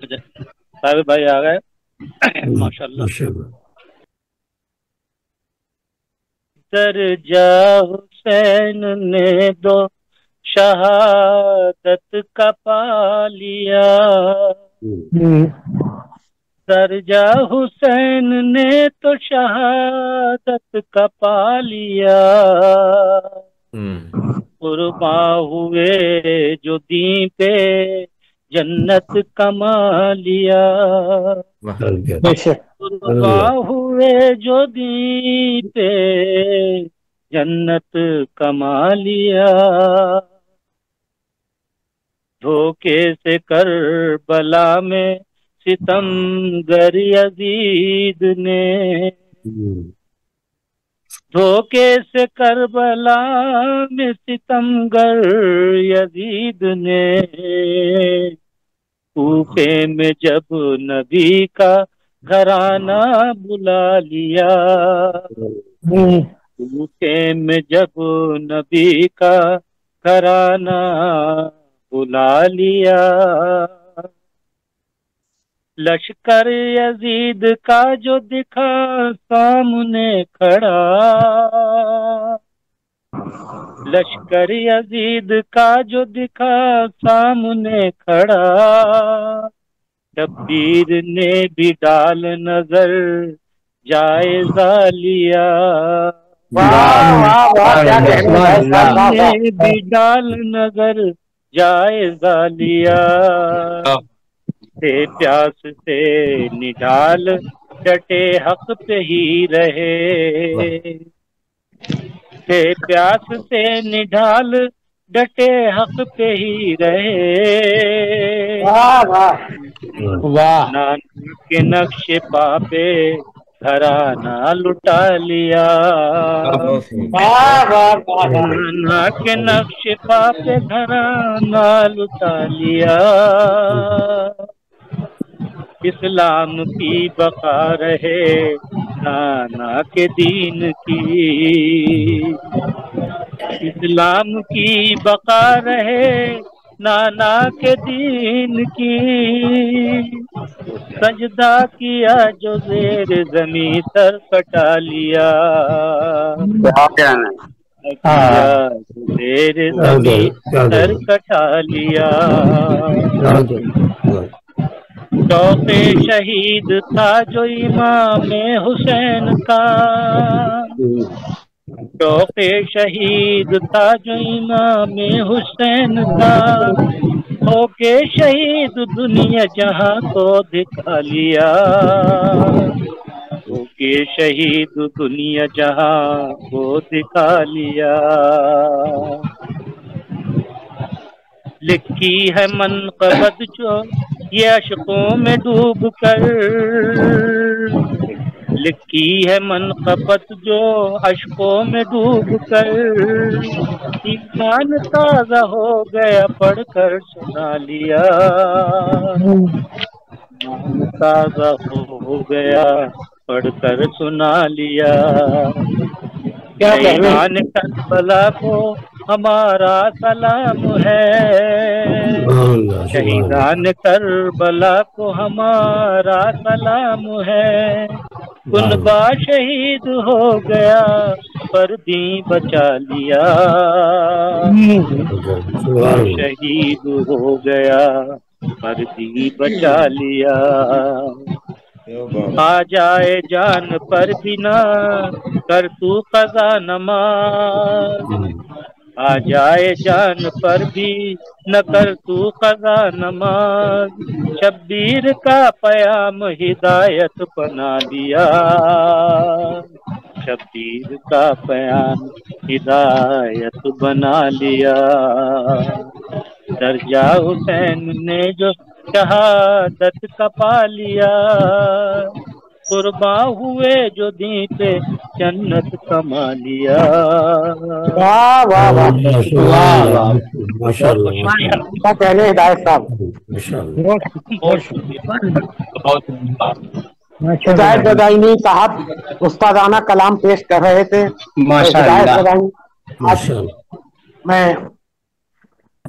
صاحب بھائی آ گئے ماشاءاللہ. درجہ حسین نے دو شہادت کا پا لیا. درجہ حسین نے تو شہادت کا پا لیا. قرباں ہوئے جو دین پہ جنت کما لیا. قرباں ہوئے جو دین پہ جنت کما لیا. دھوکے سے کربلا میں ستم گر یزید نے. دھوکے سے کربلا میں ستم گر یزید نے. کوفے میں جب نبی کا گھرانہ بلا لیا. کوفے میں جب نبی کا گھرانہ بلا لیا. لشکر یزید کا جو دکھا سامنے کھڑا. لشکر یزید کا جو دکھا سامنے کھڑا. شبیر نے بھی ڈال نظر جائزہ لیا. نے بھی ڈال نظر جائزہ لیا. سے پیاس سے نڈال ڈٹے حق پہ ہی رہے. سے پیاس سے نڈال ڈٹے حق پہ ہی رہے. نانک کے نقش پا پہ گھرانہ لٹا لیا. نانک کے نقش پا پہ گھرانہ لٹا لیا. اسلام کی بقا رہے نانا کے دین کی. اسلام کی بقا رہے نانا کے دین کی. سجدہ کیا جو زیر زمین سر کٹا لیا. زیر زمین سر کٹا لیا. شوق شہید تھا جو امام حسین کا. شوق شہید تھا جو امام حسین کا. ہو کے شہید دنیا جہاں کو دکھا لیا. ہو کے شہید دنیا جہاں کو دکھا لیا. لکھی ہے منقبت جو یہ عشقوں میں ڈوب کر. لکھی ہے منقبت جو عشقوں میں ڈوب کر. ایمان تازہ ہو گیا پڑھ کر سنا لیا. ایمان تازہ ہو گیا پڑھ کر سنا لیا. شہیدان کربلا کو ہمارا سلام ہے. شہیدان کربلا کو ہمارا سلام ہے. کنبا شہید ہو گیا پر دین بچا لیا. شہید ہو گیا پر دین بچا لیا. آ جائے جان پر بنا کر تو قضا نماز. آ جائے جان پر بھی نہ کر تو قضا نماز. شبیر کا پیام ہدایت بنا لیا. شبیر کا پیام ہدایت بنا لیا. درجہ حسین نے جو شہادت کا پا لیا. قرباں ہوئے جو دین پہ جنت کما لیا. پہلے ہدایت صاحب ہدایت گدائنی صاحب استادانہ کلام پیش کر رہے تھے. میں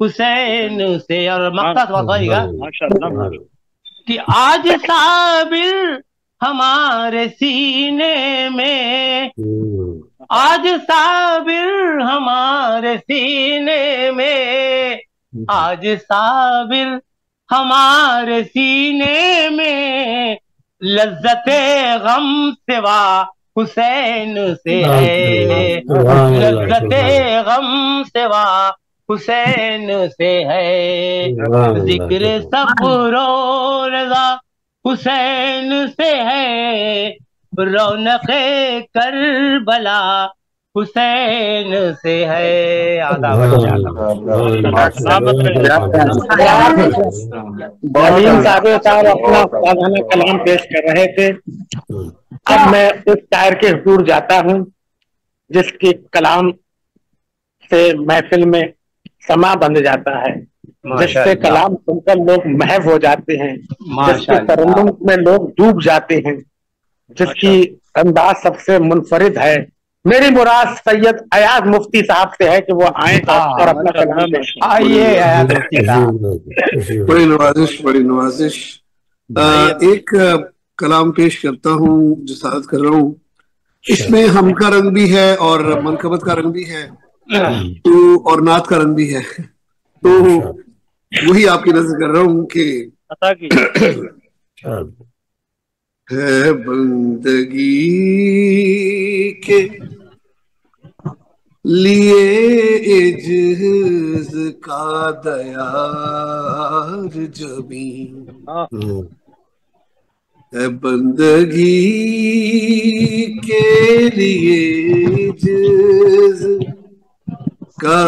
حسین سے. اور مقطع سمجھے گا کہ آج صابر ہمارے سینے میں، آج صابر ہمارے سینے میں، آج صابر ہمارے سینے میں، لذت غم سوا حسین سے ہے، لذت غم سوا حسین سے ہے، ذکر صبر و رضا حسین سے ہے، رونق کربلا حسین سے ہے. صاحب اپنا سالانہ کلام پیش کر رہے تھے. اب میں اس شاعر کے حضور جاتا ہوں جس کے کلام سے محفل میں سما بند جاتا ہے، جس سے کلام سن کر لوگ محو ہو جاتے ہیں، جس کے ترنم میں لوگ ڈوب جاتے ہیں، جس کی انداز سب سے منفرد ہے. میری مراد سید ایاز مفتی صاحب سے ہے کہ وہ آئیں اور اپنا کلام پیش کریں. آئیے ایاز مفتی صاحب. بڑی نوازش، بڑی نوازش. ایک کلام پیش کرتا ہوں، جسارت کر رہا ہوں. اس میں ہم کا رنگ بھی ہے اور منقبت کا رنگ بھی ہے تو اور نعت کا رنگ بھی ہے. تو وہی آپ کی نظر کر رہا ہوں کہ ہے بندگی کے لیے عجز کا دیار جبیں، ہے بندگی کے لیے عجز کا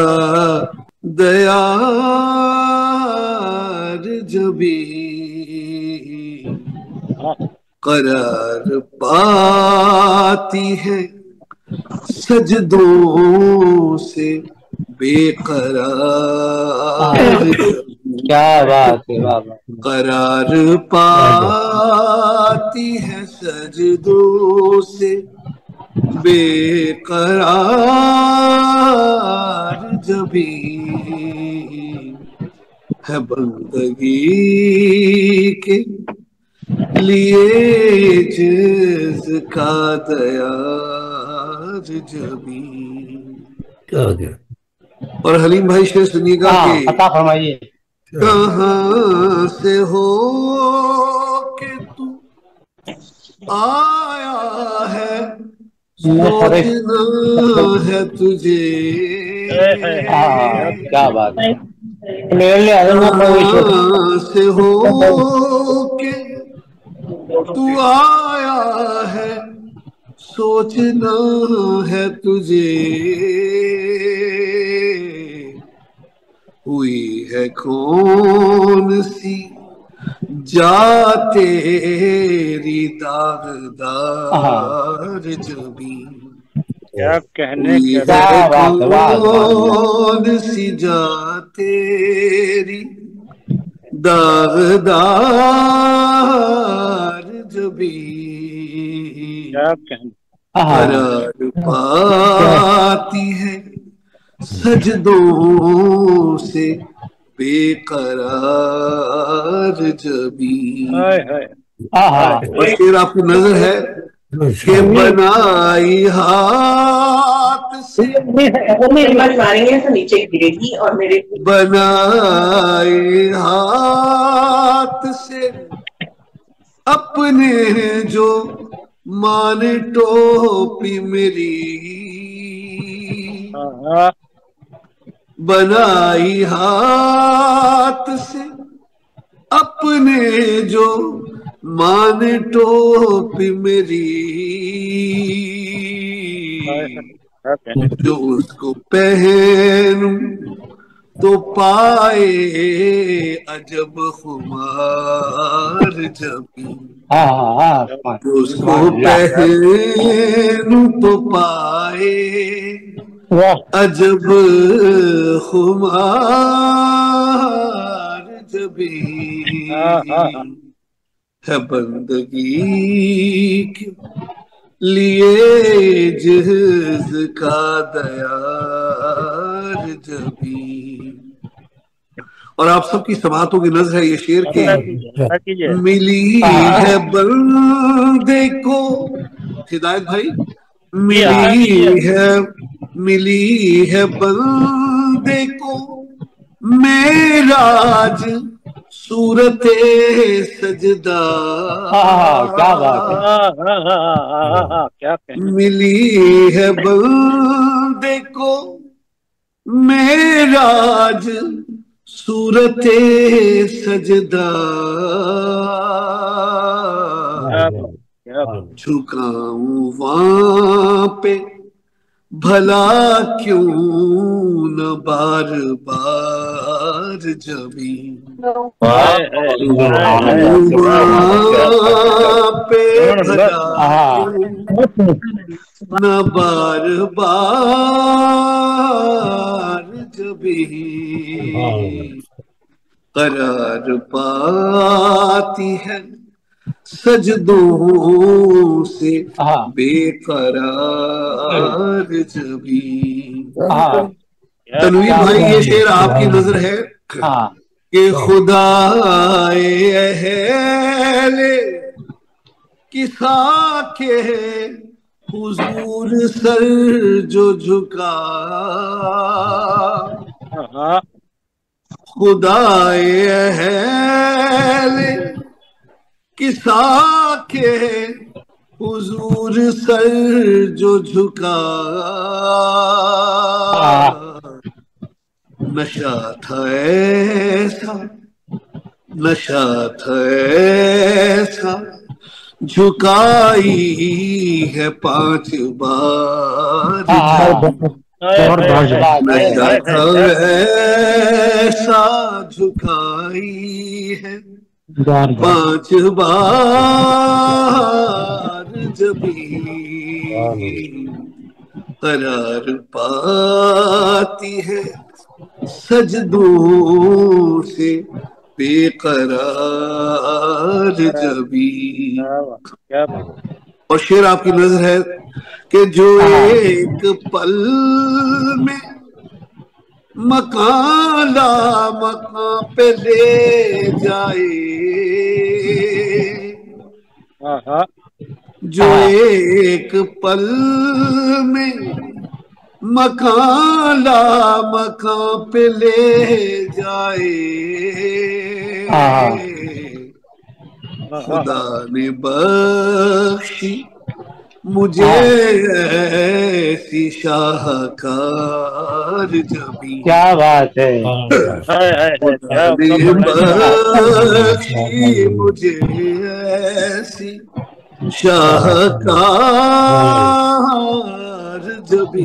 دیار جبیں، قرار پاتی ہے سجدوں سے بے قرار. کیا بات ہے، قرار پاتی ہے سجدوں سے بے قرار جبیں، ہے بندگی کے لیے جز کا دیار جبیں. اور حلیم بھائی شعر سنیے گا کہ کہاں سے ہو کہ تو آیا ہے، سوچنا ہے تجھے، کیا بات ہے. کہاں سے ہو کہ تو آیا ہے، سوچنا ہے تجھے، ہوئی ہے کون سی جا تیری داغدار جبیں، کیا کہنے ہوئی ہے کون سی جا تیری داغدار جبیں، قرار پاتی ہے سجدوں سے بے قرار جبیں. اور شعر آپ کو نظر ہے کہ بنائی ہاتھ سے، بنائی ہاتھ سے اپنے جو مانے ٹوپی میری، بنائی ہاتھ سے اپنے جو مانے ٹوپی میری، جو اس کو پہنوں تو پائے عجب خمار جبیں، جو اس کو پہنوں تو پائے عجب خمار جبیں، ہے بندگی کے لیے جہز کا دیار جبیں. اور آپ سب کی سماعتوں کی نظر ہے یہ شعر کے ملی ہے بندے کو ہدایت بھائی ملی ہے بندے کو معراج صورت سجدہ ملی ہے بندے کو معراج صورت سجدہ جھکاؤں وہاں پہ بھلا کیوں نہ بار بار جبھی پہ بھلا نہ بار بار جبھی قرار پاتی ہے سجدوں سے بے قرار جبھی. تنویر بھائی یہ شعر آپ کی نظر ہے کہ خدا اہل کسا کے حضور سر جو جھکا خدا اہل کسا کے حضور سر جو جھکا نشہ تھا ایسا نشہ تھا ایسا جھکائی ہے 5 بار نشہ تھا ایسا جھکائی ہے 5 بار جبھی قرار پاتی ہے سجدوں سے بے قرار جبھی. اور شعر آپ کی نظر ہے کہ جو ایک پل میں مکان لا مکان پہ لے جائے جو ایک پل میں مکان لا مکان پہ لے جائے خدا نے بخشی مجھے ایسی شاہکار جبھی. کیا بات ہے خدا نے بخشی مجھے ایسی شاہکار جبھی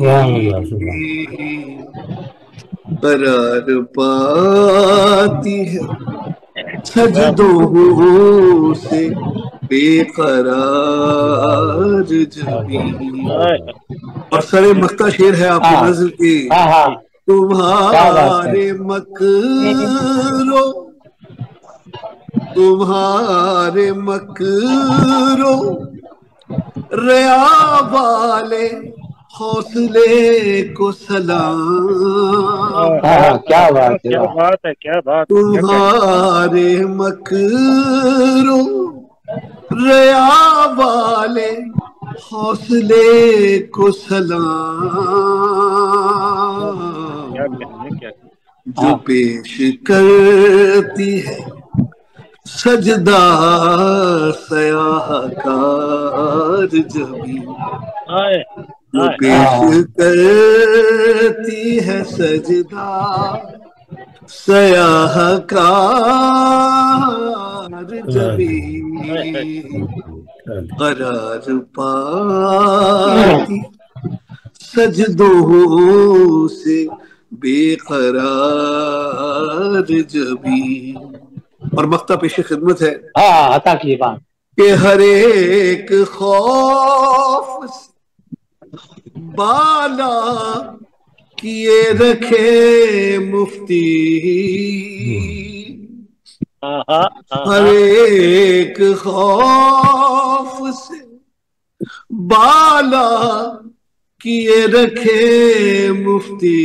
قرار پاتی ہے سجدوں سے بے قرار جبھی. اور سر مختہ شعر ہے آپ کی نظر کی تمہارے مکرو ریا والے حوصلے کو سلام. کیا بات ہے تمہارے مکرو ریا والے حوصلے کو سلام جو پیش کرتی ہے سجدہ سیاہ کار جبھی جو پیش کرتی ہے سجدہ سیاہ کار جبھی قرار پاتی سجدوں سے بے قرار جبھی. اور مختہ پیش خدمت ہے عطا کی بات کہ ہر ایک خوف بالا کیے رکھے مفتی ہر ایک خوف سے بالا کیے رکھے مفتی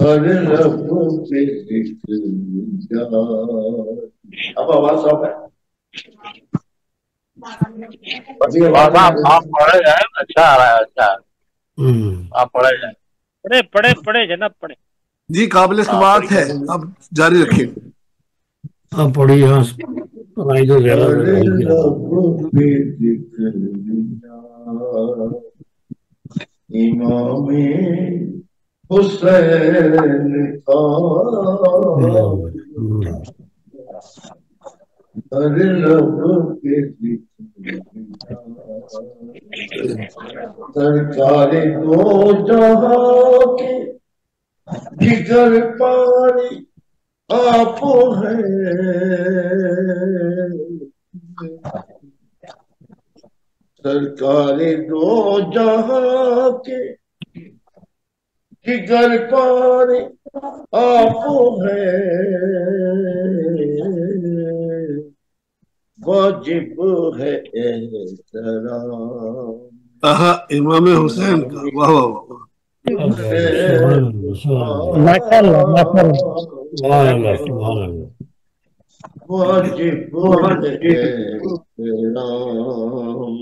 ہر لب پہ ذکر یار. اب آواز صاف ہے. آپ پڑھے جائیں, اچھا آ رہا ہے, اچھا آپ پڑھے جائیں. پڑھے جناب پڑھے. جی قابل سماعت ہے, آپ جاری رکھیں. آپ پڑھی یہاں پڑھائی تو زیادہ ہر لب پہ ذکر یار, امام حسین کا. ہر لب پہ ذکر یار, سرکار دو جہاں کے جگر پانی آپ ہیں. سرکار دو جہاں کے جگر پانی آپ ہیں. واجب ہے احترام امام حسین کا. واہ واہ واہ. واجب ہے احترام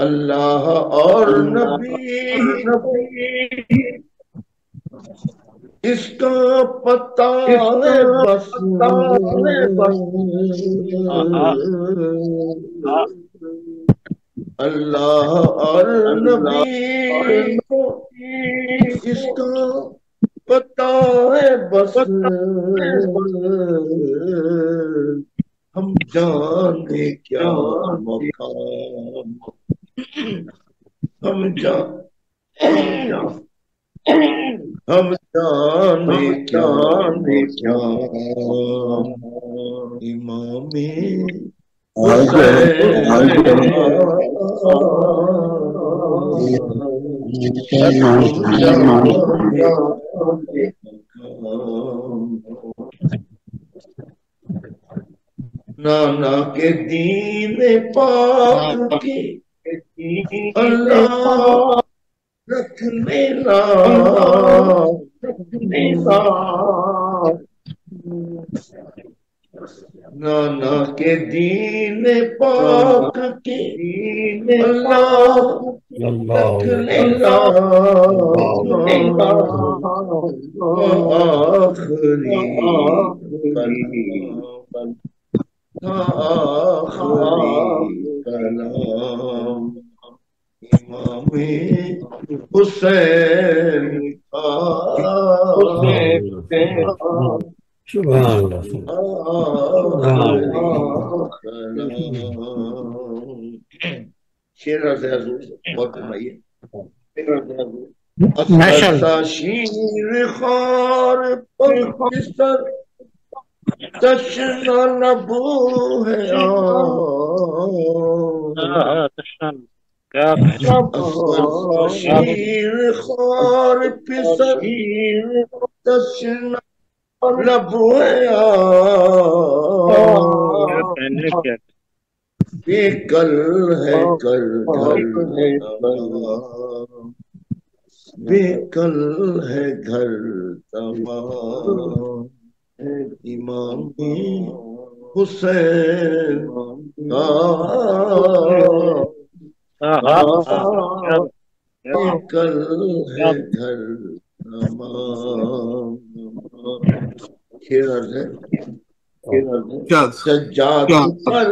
اللہ اور نبی اس کا پتہ ہے بس. اللہ اور نبی کو اس کا پتہ ہے بس. ہم جانے کیا مقام, ہم جانے کیا مقام امام نانا کے دین پاک کی اللہ رکھنے لا. نانا کے دین پاک کی اللہ رکھنے لا. آخری کلام امام حسین کا. شیر سے حضور بہت فرمائیے. شیر خار پر بستر تشنا نبو ہے. شیر خار پسر تشنا نبو ہے. بے کل ہے کل گھر, بے کل ہے گھر تمام امام حسین کا. بے کل ہے گھر تمام. سجاد پر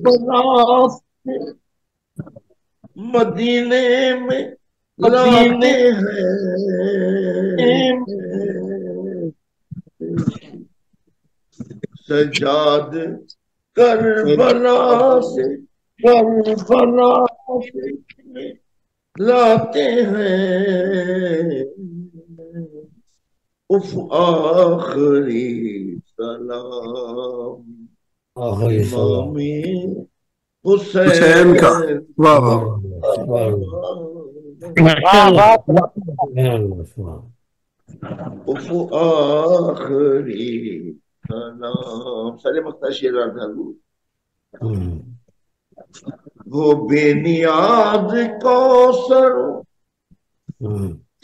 بناس مدینے میں لاتے ہیں. سجاد کربلا سے لاتے ہیں. اف آخری سلام امام حسین کا. واہ واہ. اف آخری سلام. سارے مختشیر حضور وہ بے نیاز کوثر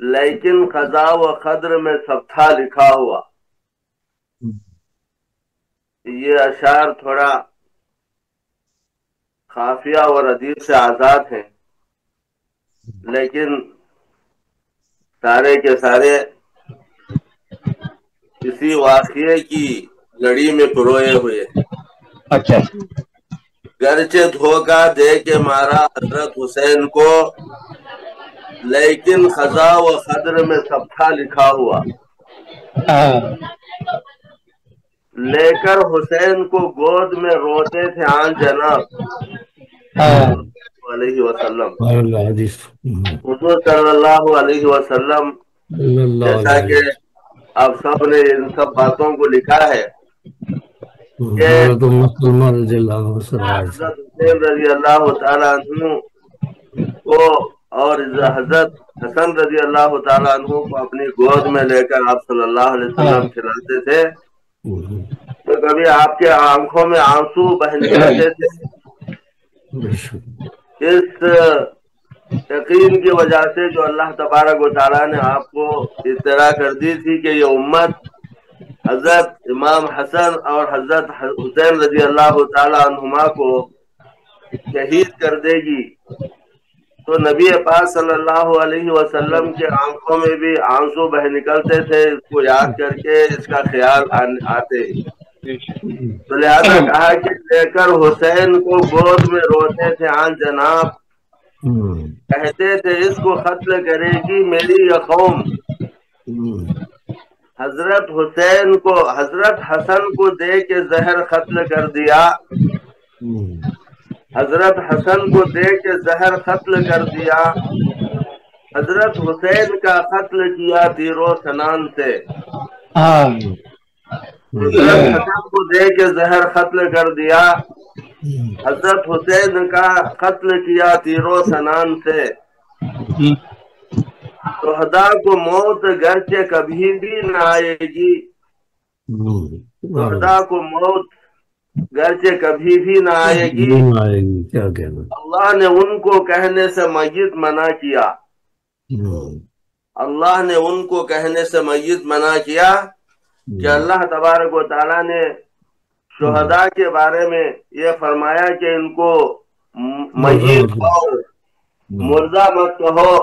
لیکن قضا و قدر میں سب تھا لکھا ہوا. یہ اشعار تھوڑا خافیہ اور ردیف سے آزاد ہیں، لیکن سارے کے سارے کسی واقعے کی لڑی میں پروئے ہوئے. اچھا. گرچہ دھوکہ دے کے مارا حضرت حسین کو، لیکن قضا و قدر میں سب تھا لکھا ہوا. لے کر حسین کو گود میں روتے تھے آن جناب علیہ وسلم. حضور صلی اللہ علیہ وسلم جیسا کہ آپ سب نے ان سب باتوں کو لکھا ہے کہ حضرت حسین رضی اللہ تعالیٰ عنہ کو اور حضرت حسن رضی اللہ تعالیٰ عنہ کو اپنی گود میں لے کر آپ صلی اللہ علیہ وسلم کھلاتے تھے تو کبھی آپ کے آنکھوں میں آنسو بہ نکلتے تھے. اس یقین کی وجہ سے جو اللہ تبارک و تعالیٰ نے آپ کو اطلاع کر دی تھی کہ یہ امت حضرت امام حسن اور حضرت حسین رضی اللہ تعالیٰ عنہما کو شہید کر دے گی، تو نبی پاک صلی اللہ علیہ وسلم کے آنکھوں میں بھی آنسو بہ نکلتے تھے اس کو یاد کر کے، اس کا خیال آتے. تو لہذا کہا کہ لے کر حسین کو گود میں روتے تھے آن جناب، کہتے تھے اس کو قتل کرے گی میری یہ قوم. حضرت حسین کو حضرت حسن کو دے کے زہر قتل کر دیا، حضرت حسن کو دے کے زہر قتل کر دیا. حضرت حسین کا قتل کیا تیرو سنان سے، حضرت حسن کو دے کے زہر قتل کر دیا، حضرت حسین کا قتل کیا تیرو سنان سے. شہدا کو موت گرچہ کبھی بھی نہ آئے گی، شہدا کو موت گرچہ کبھی بھی نہ آئے گی. اللہ نے ان کو کہنے سے میت منع کیا، اللہ نے ان کو کہنے سے میت منع کیا کہ اللہ تبارک و تعالیٰ نے شہداء کے بارے میں یہ فرمایا کہ ان کو میت اور مردہ مت کہو،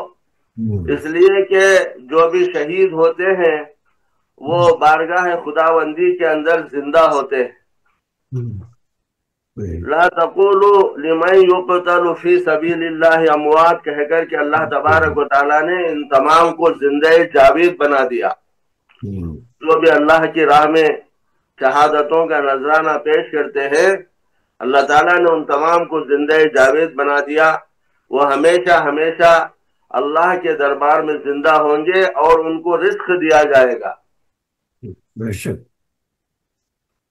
اس لیے کہ جو بھی شہید ہوتے ہیں وہ بارگاہ خداوندی کے اندر زندہ ہوتے ہیں. لا تقولوا لمن يقتل فی سبیل اللہ اموات کہہ کر کہ اللہ تبارک و تعالیٰ نے ان تمام کو زندہ جاوید بنا دیا. جو بھی اللہ کی راہ میں شہادتوں کا نذرانہ پیش کرتے ہیں اللہ تعالیٰ نے ان تمام کو زندہ جاوید بنا دیا. وہ ہمیشہ ہمیشہ اللہ کے دربار میں زندہ ہوں گے اور ان کو رزق دیا جائے گا. بے شک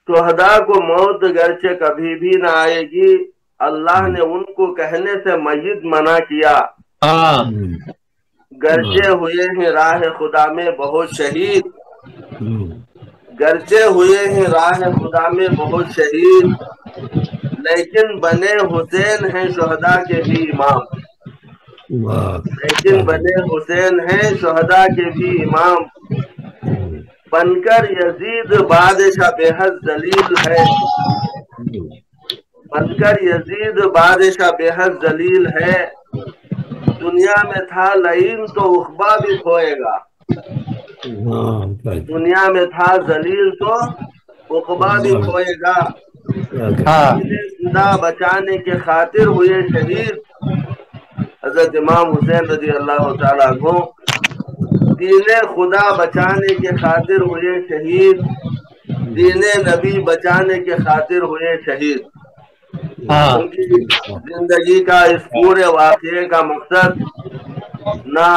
شہداء کو موت گرچہ کبھی بھی نہ آئے گی، اللہ نے ان کو کہنے سے میت منع کیا. گرچہ ہوئے ہیں راہ خدا میں بہت شہید، گرچہ ہوئے ہیں راہ خدا میں بہت شہید، لیکن بنے حسین ہیں شہداء کے بھی امام. لیکن بنے حسین ہیں شہداء کے بھی امام. بن کر یزید بادشاہ بے حد ذلیل ہے، بن کر یزید بادشاہ بے حد ذلیل ہے. دنیا میں تھا لعین تو عقبہ بھی کھوئے گا، دنیا میں تھا ذلیل تو عقبہ بھی کھوئے گا. زندہ بچانے کے خاطر ہوئے شہید حضرت امام حسین رضی اللہ تعالیٰ عنہ. دین خدا بچانے کے خاطر ہوئے شہید، دین نبی بچانے کے خاطر ہوئے شہید. ان کی زندگی کا اس پورے واقعے کا مقصد نہ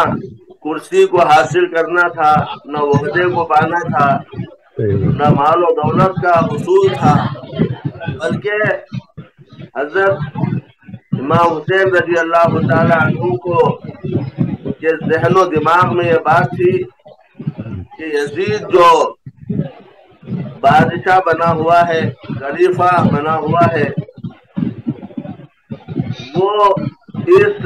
کرسی کو حاصل کرنا تھا، نہ عہدے کو پانا تھا، نہ مال و دولت کا حصول تھا، بلکہ حضرت امام حسین رضی اللہ تعالیٰ عنہ کو یہ ذہن و دماغ میں یہ بات تھی کہ یزید جو بادشاہ بنا ہوا ہے، خلیفہ بنا ہوا ہے، وہ اس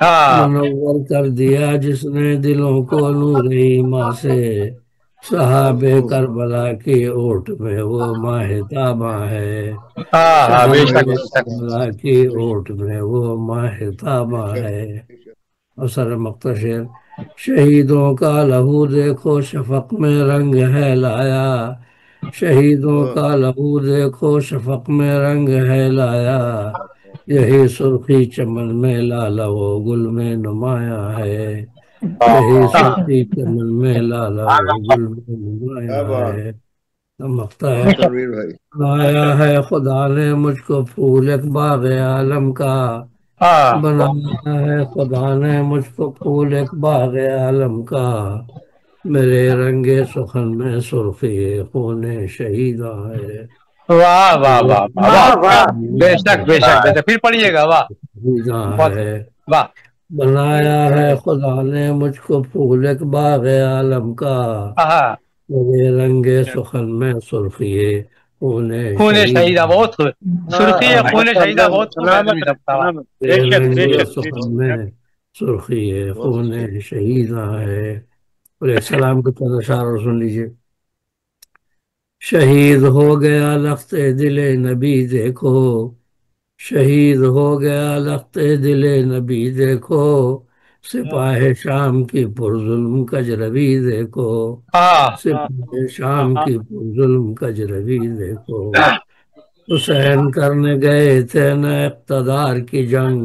منور کر دیا جس نے دلوں کو نور ایمان سے، صحابہ کربلا کی اوٹ میں وہ ماہ تاباں ہے، صحابہ کربلا کی اوٹ میں وہ ماہ تاباں ہے۔ اور سر مختصر، شہیدوں کا لہو دیکھو شفق میں رنگ ہے لایا، شہیدوں کا لہو دیکھو شفق میں رنگ ہے لایا، یہی سرخی چمن میں لالا وہ گل میں نمایاں ہے، یہی سرخی چمن میں لالا وہ گل میں نمایاں ہے۔ مقطع ہے، بنایا ہے خدا نے مجھ کو پھول ایک باغ عالم کا، بنایا ہے خدا نے مجھ کو پھول ایک باغ عالم کا، میرے رنگ سخن میں سرخی خون شہیداں ہے۔ واہ واہ واہ واہ، بے شک بے شک بے شک، پھر پڑھیے گا۔ واہ واہ، بنایا ہے خدا نے مجھ کو پھول ایک باغ عالم کا، میرے رنگ سخن میں سرخی خون شہیدہ، بہت سرخی خون شہیدہ، بہت سخن میں سرخی خون شہیدہ ہے۔ اور ایک سلام کو چند اشعار اور سن لیجیے۔ شہید ہو گیا لخت دل نبی دیکھو، شہید ہو گیا لخت دل نبی دیکھو، سپاہ شام کی پرظلم کجروی دیکھو، سپاہ شام کی پرظلم کجروی دیکھو، حسین کرنے گئے تھے نہ اقتدار کی جنگ،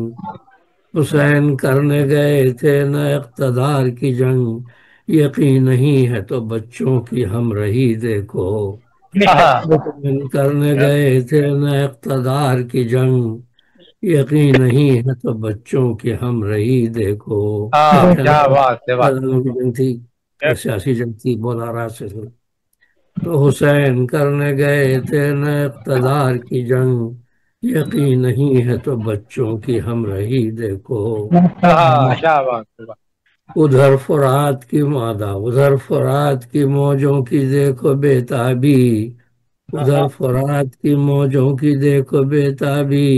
حسین کرنے گئے تھے نہ اقتدار کی جنگ، یقین نہیں ہے تو بچوں کی ہم رہی دیکھو، حسین کرنے گئے تھے نہ اقتدار کی جنگ، یقین نہیں ہے تو بچوں کی ہم رہی دیکھو۔ جنگ تھی، سیاسی جنگ تھی، بہت آراز سے سن۔ تو حسین کرنے گئے تھے نہ اقتدار کی جنگ، یقین نہیں ہے تو بچوں کی ہم رہی دیکھو، ادھر فرات کی مادہ ادھر فرات کی موجوں کی دیکھو بے تابی، ادھر فرات کی موجوں کی دیکھو بے تابی،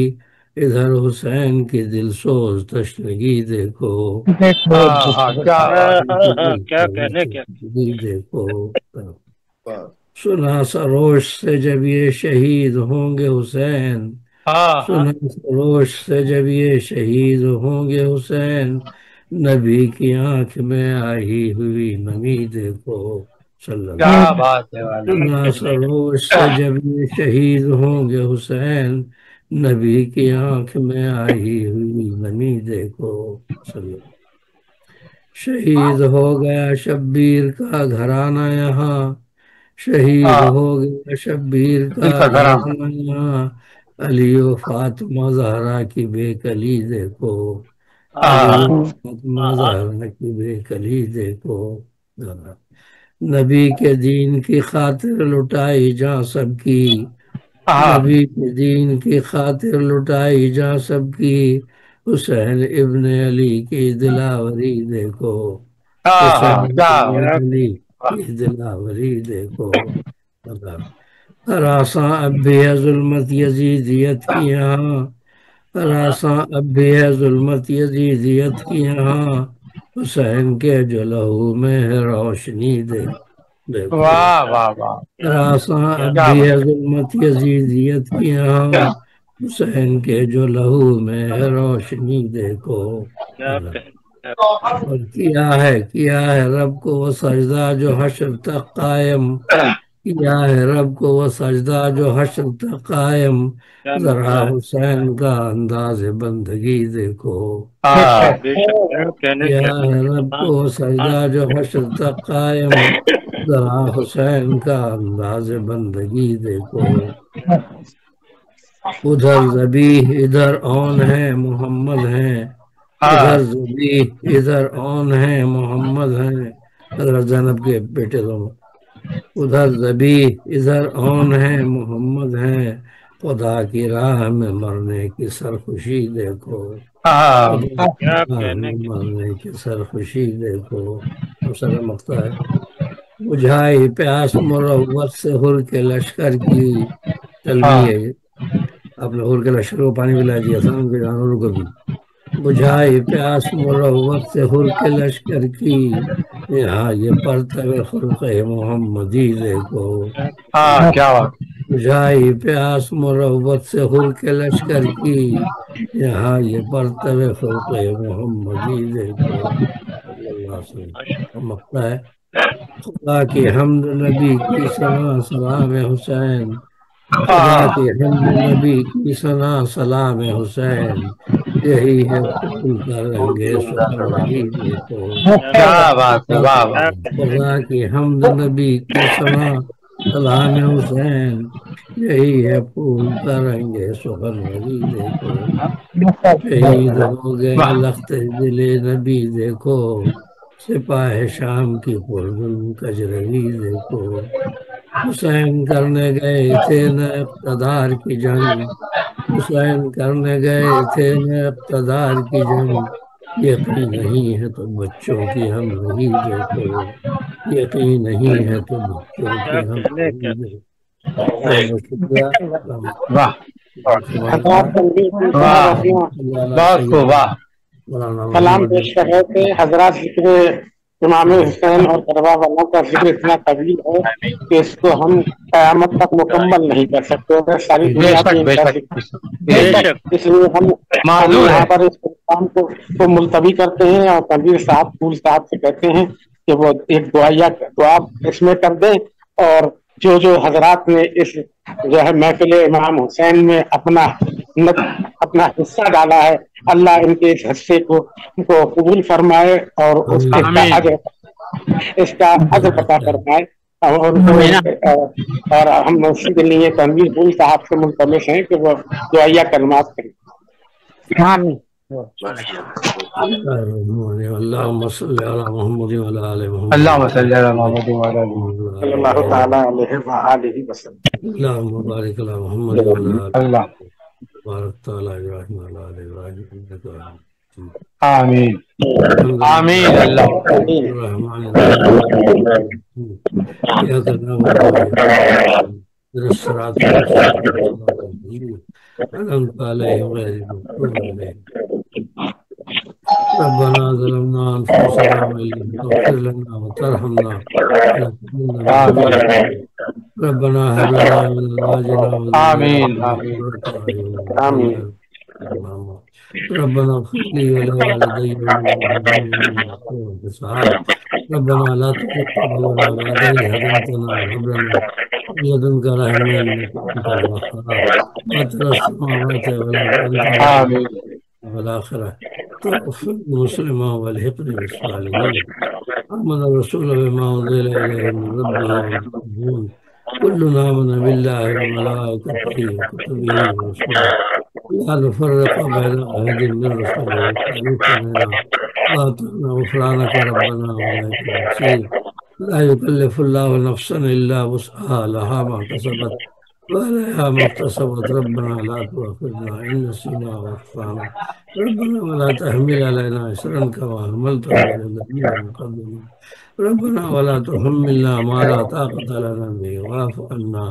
ادھر حسین کی دل سوز تشنگی دیکھو، دیکھو۔ سنا سروش سے جب یہ شہید ہوں گے حسین، سنا سروش سے جب یہ شہید ہوں گے حسین، نبی کی آنکھ میں آئی ہوئی نمی دیکھو، سنا سروش سے جب یہ شہید ہوں گے حسین، نبی کی آنکھ میں آئی ہوئی نمی دیکھو۔ شہید ہو گیا شبیر کا گھرانہ یہاں، شہید ہو گیا شبیر کا گھرانہ یہاں، علی و فاطمہ زہرا کی بے کلی دیکھو، علی و فاطمہ زہرا کی بے کلی دیکھو، نبی کے دین کی خاطر لٹائی جاں سب کی، نبی کے دین کی خاطر لٹائی جاں سب کی، حسین ابن علی کی دلاوری دیکھو، حسین ابن علی کی دلاوری دیکھو۔ ہراساں اب بھی ہے ظلمت یزیدیت کی یہاں، ہراساں اب بھی ہے ظلمت یزیدیت کی یہاں، حسین کے جو لہو میں ہے روشنی دیکھو، ہراساں اب بھی ہے ظلمت یزیدیت کی یہاں، حسین کے جو لہو میں ہے روشنی دیکھو۔ اور کیا ہے رب کو وہ سجدہ جو حشر تک قائم، کیا ہے رب کو وہ سجدہ جو حشر تک قائم، ذرا حسین کا انداز بندگی دیکھو، کیا ہے رب کو وہ سجدہ جو حشر تک قائم، ذرا حسین کا انداز بندگی دیکھو۔ ادھر ذبیح ادھر اون ہے محمد ہیں، ادھر ذبیح ادھر اون ہے محمد ہیں، حضرت زینب کے بیٹے دونوں، ادھر ذبیح ادھر اون ہے محمد ہیں، خدا کی راہ میں مرنے کی سرخوشی دیکھو، مرنے کی سرخوشی دیکھو۔ سر مقطع ہے، بجھائی پیاس مروت سے ہر کے لشکر کی، تلبی ہے، آپ نے ہر کے لشکر کو پانی پلا دیا تھا، ان کے جانوروں کو بھی، بجھائی پیاس مروت سے ہر کے لشکر کی، یہاں یہ پرتو خلق محمدی دیکھو۔ کیا بات، بجھائی پیاس مروت سے ہر کے لشکر کی، یہاں یہ پرتو خلق محمدی دیکھو۔ اللہ سے مقطع ہے۔ خدا کی حمد نبی کی ثنا سلام حسین، خدا کی حمد نبی کی ثنا سلام حسین، یہی ہے پھول کا رنگ سخنوری دیکھو۔ کیا بات ہے، واہ واہ۔ خدا کی حمد نبی کی ثنا سلام حسین، یہی ہے پھول کا رنگ سخنوری دیکھو۔ شہید ہو گئے لخت دل نبی دیکھو، سپاہ شام کی پرظلم کجروی دیکھو۔ حسین کرنے گئے تھے نہ اقتدار کی جنگ، حسین کرنے گئے تھے نہ اقتدار کی جنگ، یقین نہیں ہے تو بچوں کی ہم نہیں دیکھو، یقین نہیں ہے تو بچوں کی ہم نہیں دیکھو۔ شکریہ۔ کلام پیش کر رہے تھے حضرات۔ ذکر امام حسین اور کربلا والوں کا ذکر اتنا طویل ہے کہ اس کو ہم قیامت تک مکمل نہیں کر سکتے، ساری دنیا کی اس لیے ہم یہاں پر اس کام کو ملتوی کرتے ہیں اور تنویر صاحب پھول صاحب سے کہتے ہیں کہ وہ ایک دعا اس میں کر دیں، اور جو حضرات نے اس جو ہے محفل امام حسین میں اپنا حصہ ڈالا ہے، اللہ ان کے اس حصے کو قبول فرمائے اور اس کا اجر عطا فرمائے، اور ہم اسی کے لیے تنویر پھول صاحب سے ملتمس ہیں کہ وہ دعائیہ کلمات کریں۔ اللهم صل على محمد وعلى آل محمد، اللهم صل على محمد وعلى آل محمد صلی اللہ تعالیٰ علیہ وآلہ وسلم۔ اللهم بارك على محمد وعلى آل محمد، بارك تعالى ابراہیم وعلى آل ابراہیم انك حميد مجيد۔ آمین آمین۔ اللہ الرحمن الرحیم اياك نعبد وإياك نستعين الصراط المستقيم أنعمت عليهم غير المغضوب عليهم۔ ربنا ظلمنا أنفسنا وإن لم تغفر لنا وترحمنا لنكونن من الخاسرين۔ ربنا هب لنا من أزواجنا وذرياتنا آمين ربنا اغفر لي ولوالدي ربنا لا تزغ قلوبنا بعد إذ هديتنا وهب لنا من لدنك رحمة إنك أنت الوهاب، فاطر السماوات والأرض والآخرة توفنا مسلما والحقنا بالصالحين، آمن الرسول بما أنزل إليه من ربه والمؤمنون كلنا آمن بالله وملائكته وكتبه ورسله لا نفرق بين أحد من رسله وأطعنا غفرانك ربنا وإليك المصير۔ لا يكلف الله نفسا إلا وسعها، لها ما كسبت وعليها ما اكتسبت، ربنا لا تؤاخذنا إن نسينا وأخطأنا، ربنا ولا تحمل علينا إصرا كما حملته على الذين من قبلنا، ربنا ولا تحملنا ما لا طاقة لنا به واعف عنا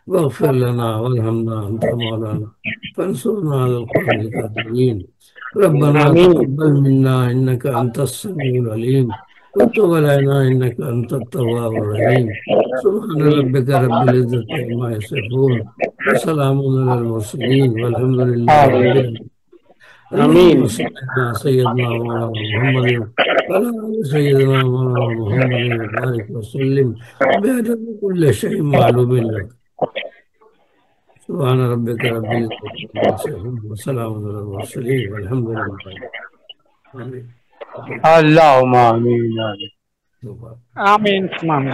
واغفر لنا وارحمنا أنت مولانا فانصرنا على القوم الكافرين، ربنا تقبل منا إنك أنت السميع العليم وتب علينا إنك أنت التواب الرحيم، سبحان ربك رب العزة عما يصفون وسلام على المرسلين والحمد لله رب العالمين۔ اللهم صل على سيدنا مولانا محمد وعلى آل سيدنا مولانا محمد وبارك وسلم بعدد كل شيء معلوم لك، سبحان ربك رب العزة عما يصفون وسلام على المرسلين والحمد لله آمين۔ اللهم آمین آمین آمین۔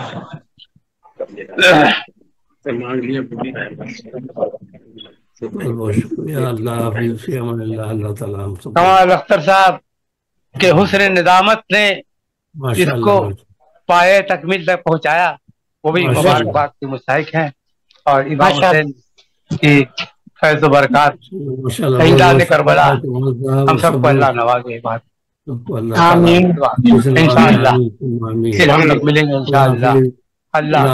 بہت شکریہ۔ اللہ حافظ، فی امان اللہ۔ اللہ تعالیٰ ہم سب کمال اختر صاحب کے حسن ندامت نے اس کو پائے تکمیل تک پہنچایا، وہ بھی مبارکباد کے مستحق ہیں، اور امام حسین کی فیض و برکات شہیدان کربلا ہم سب کو اللہ نوازے۔ بات آمین انشاءاللہ، پھر ہم لوگ ملیں گے انشاءاللہ۔ اللہ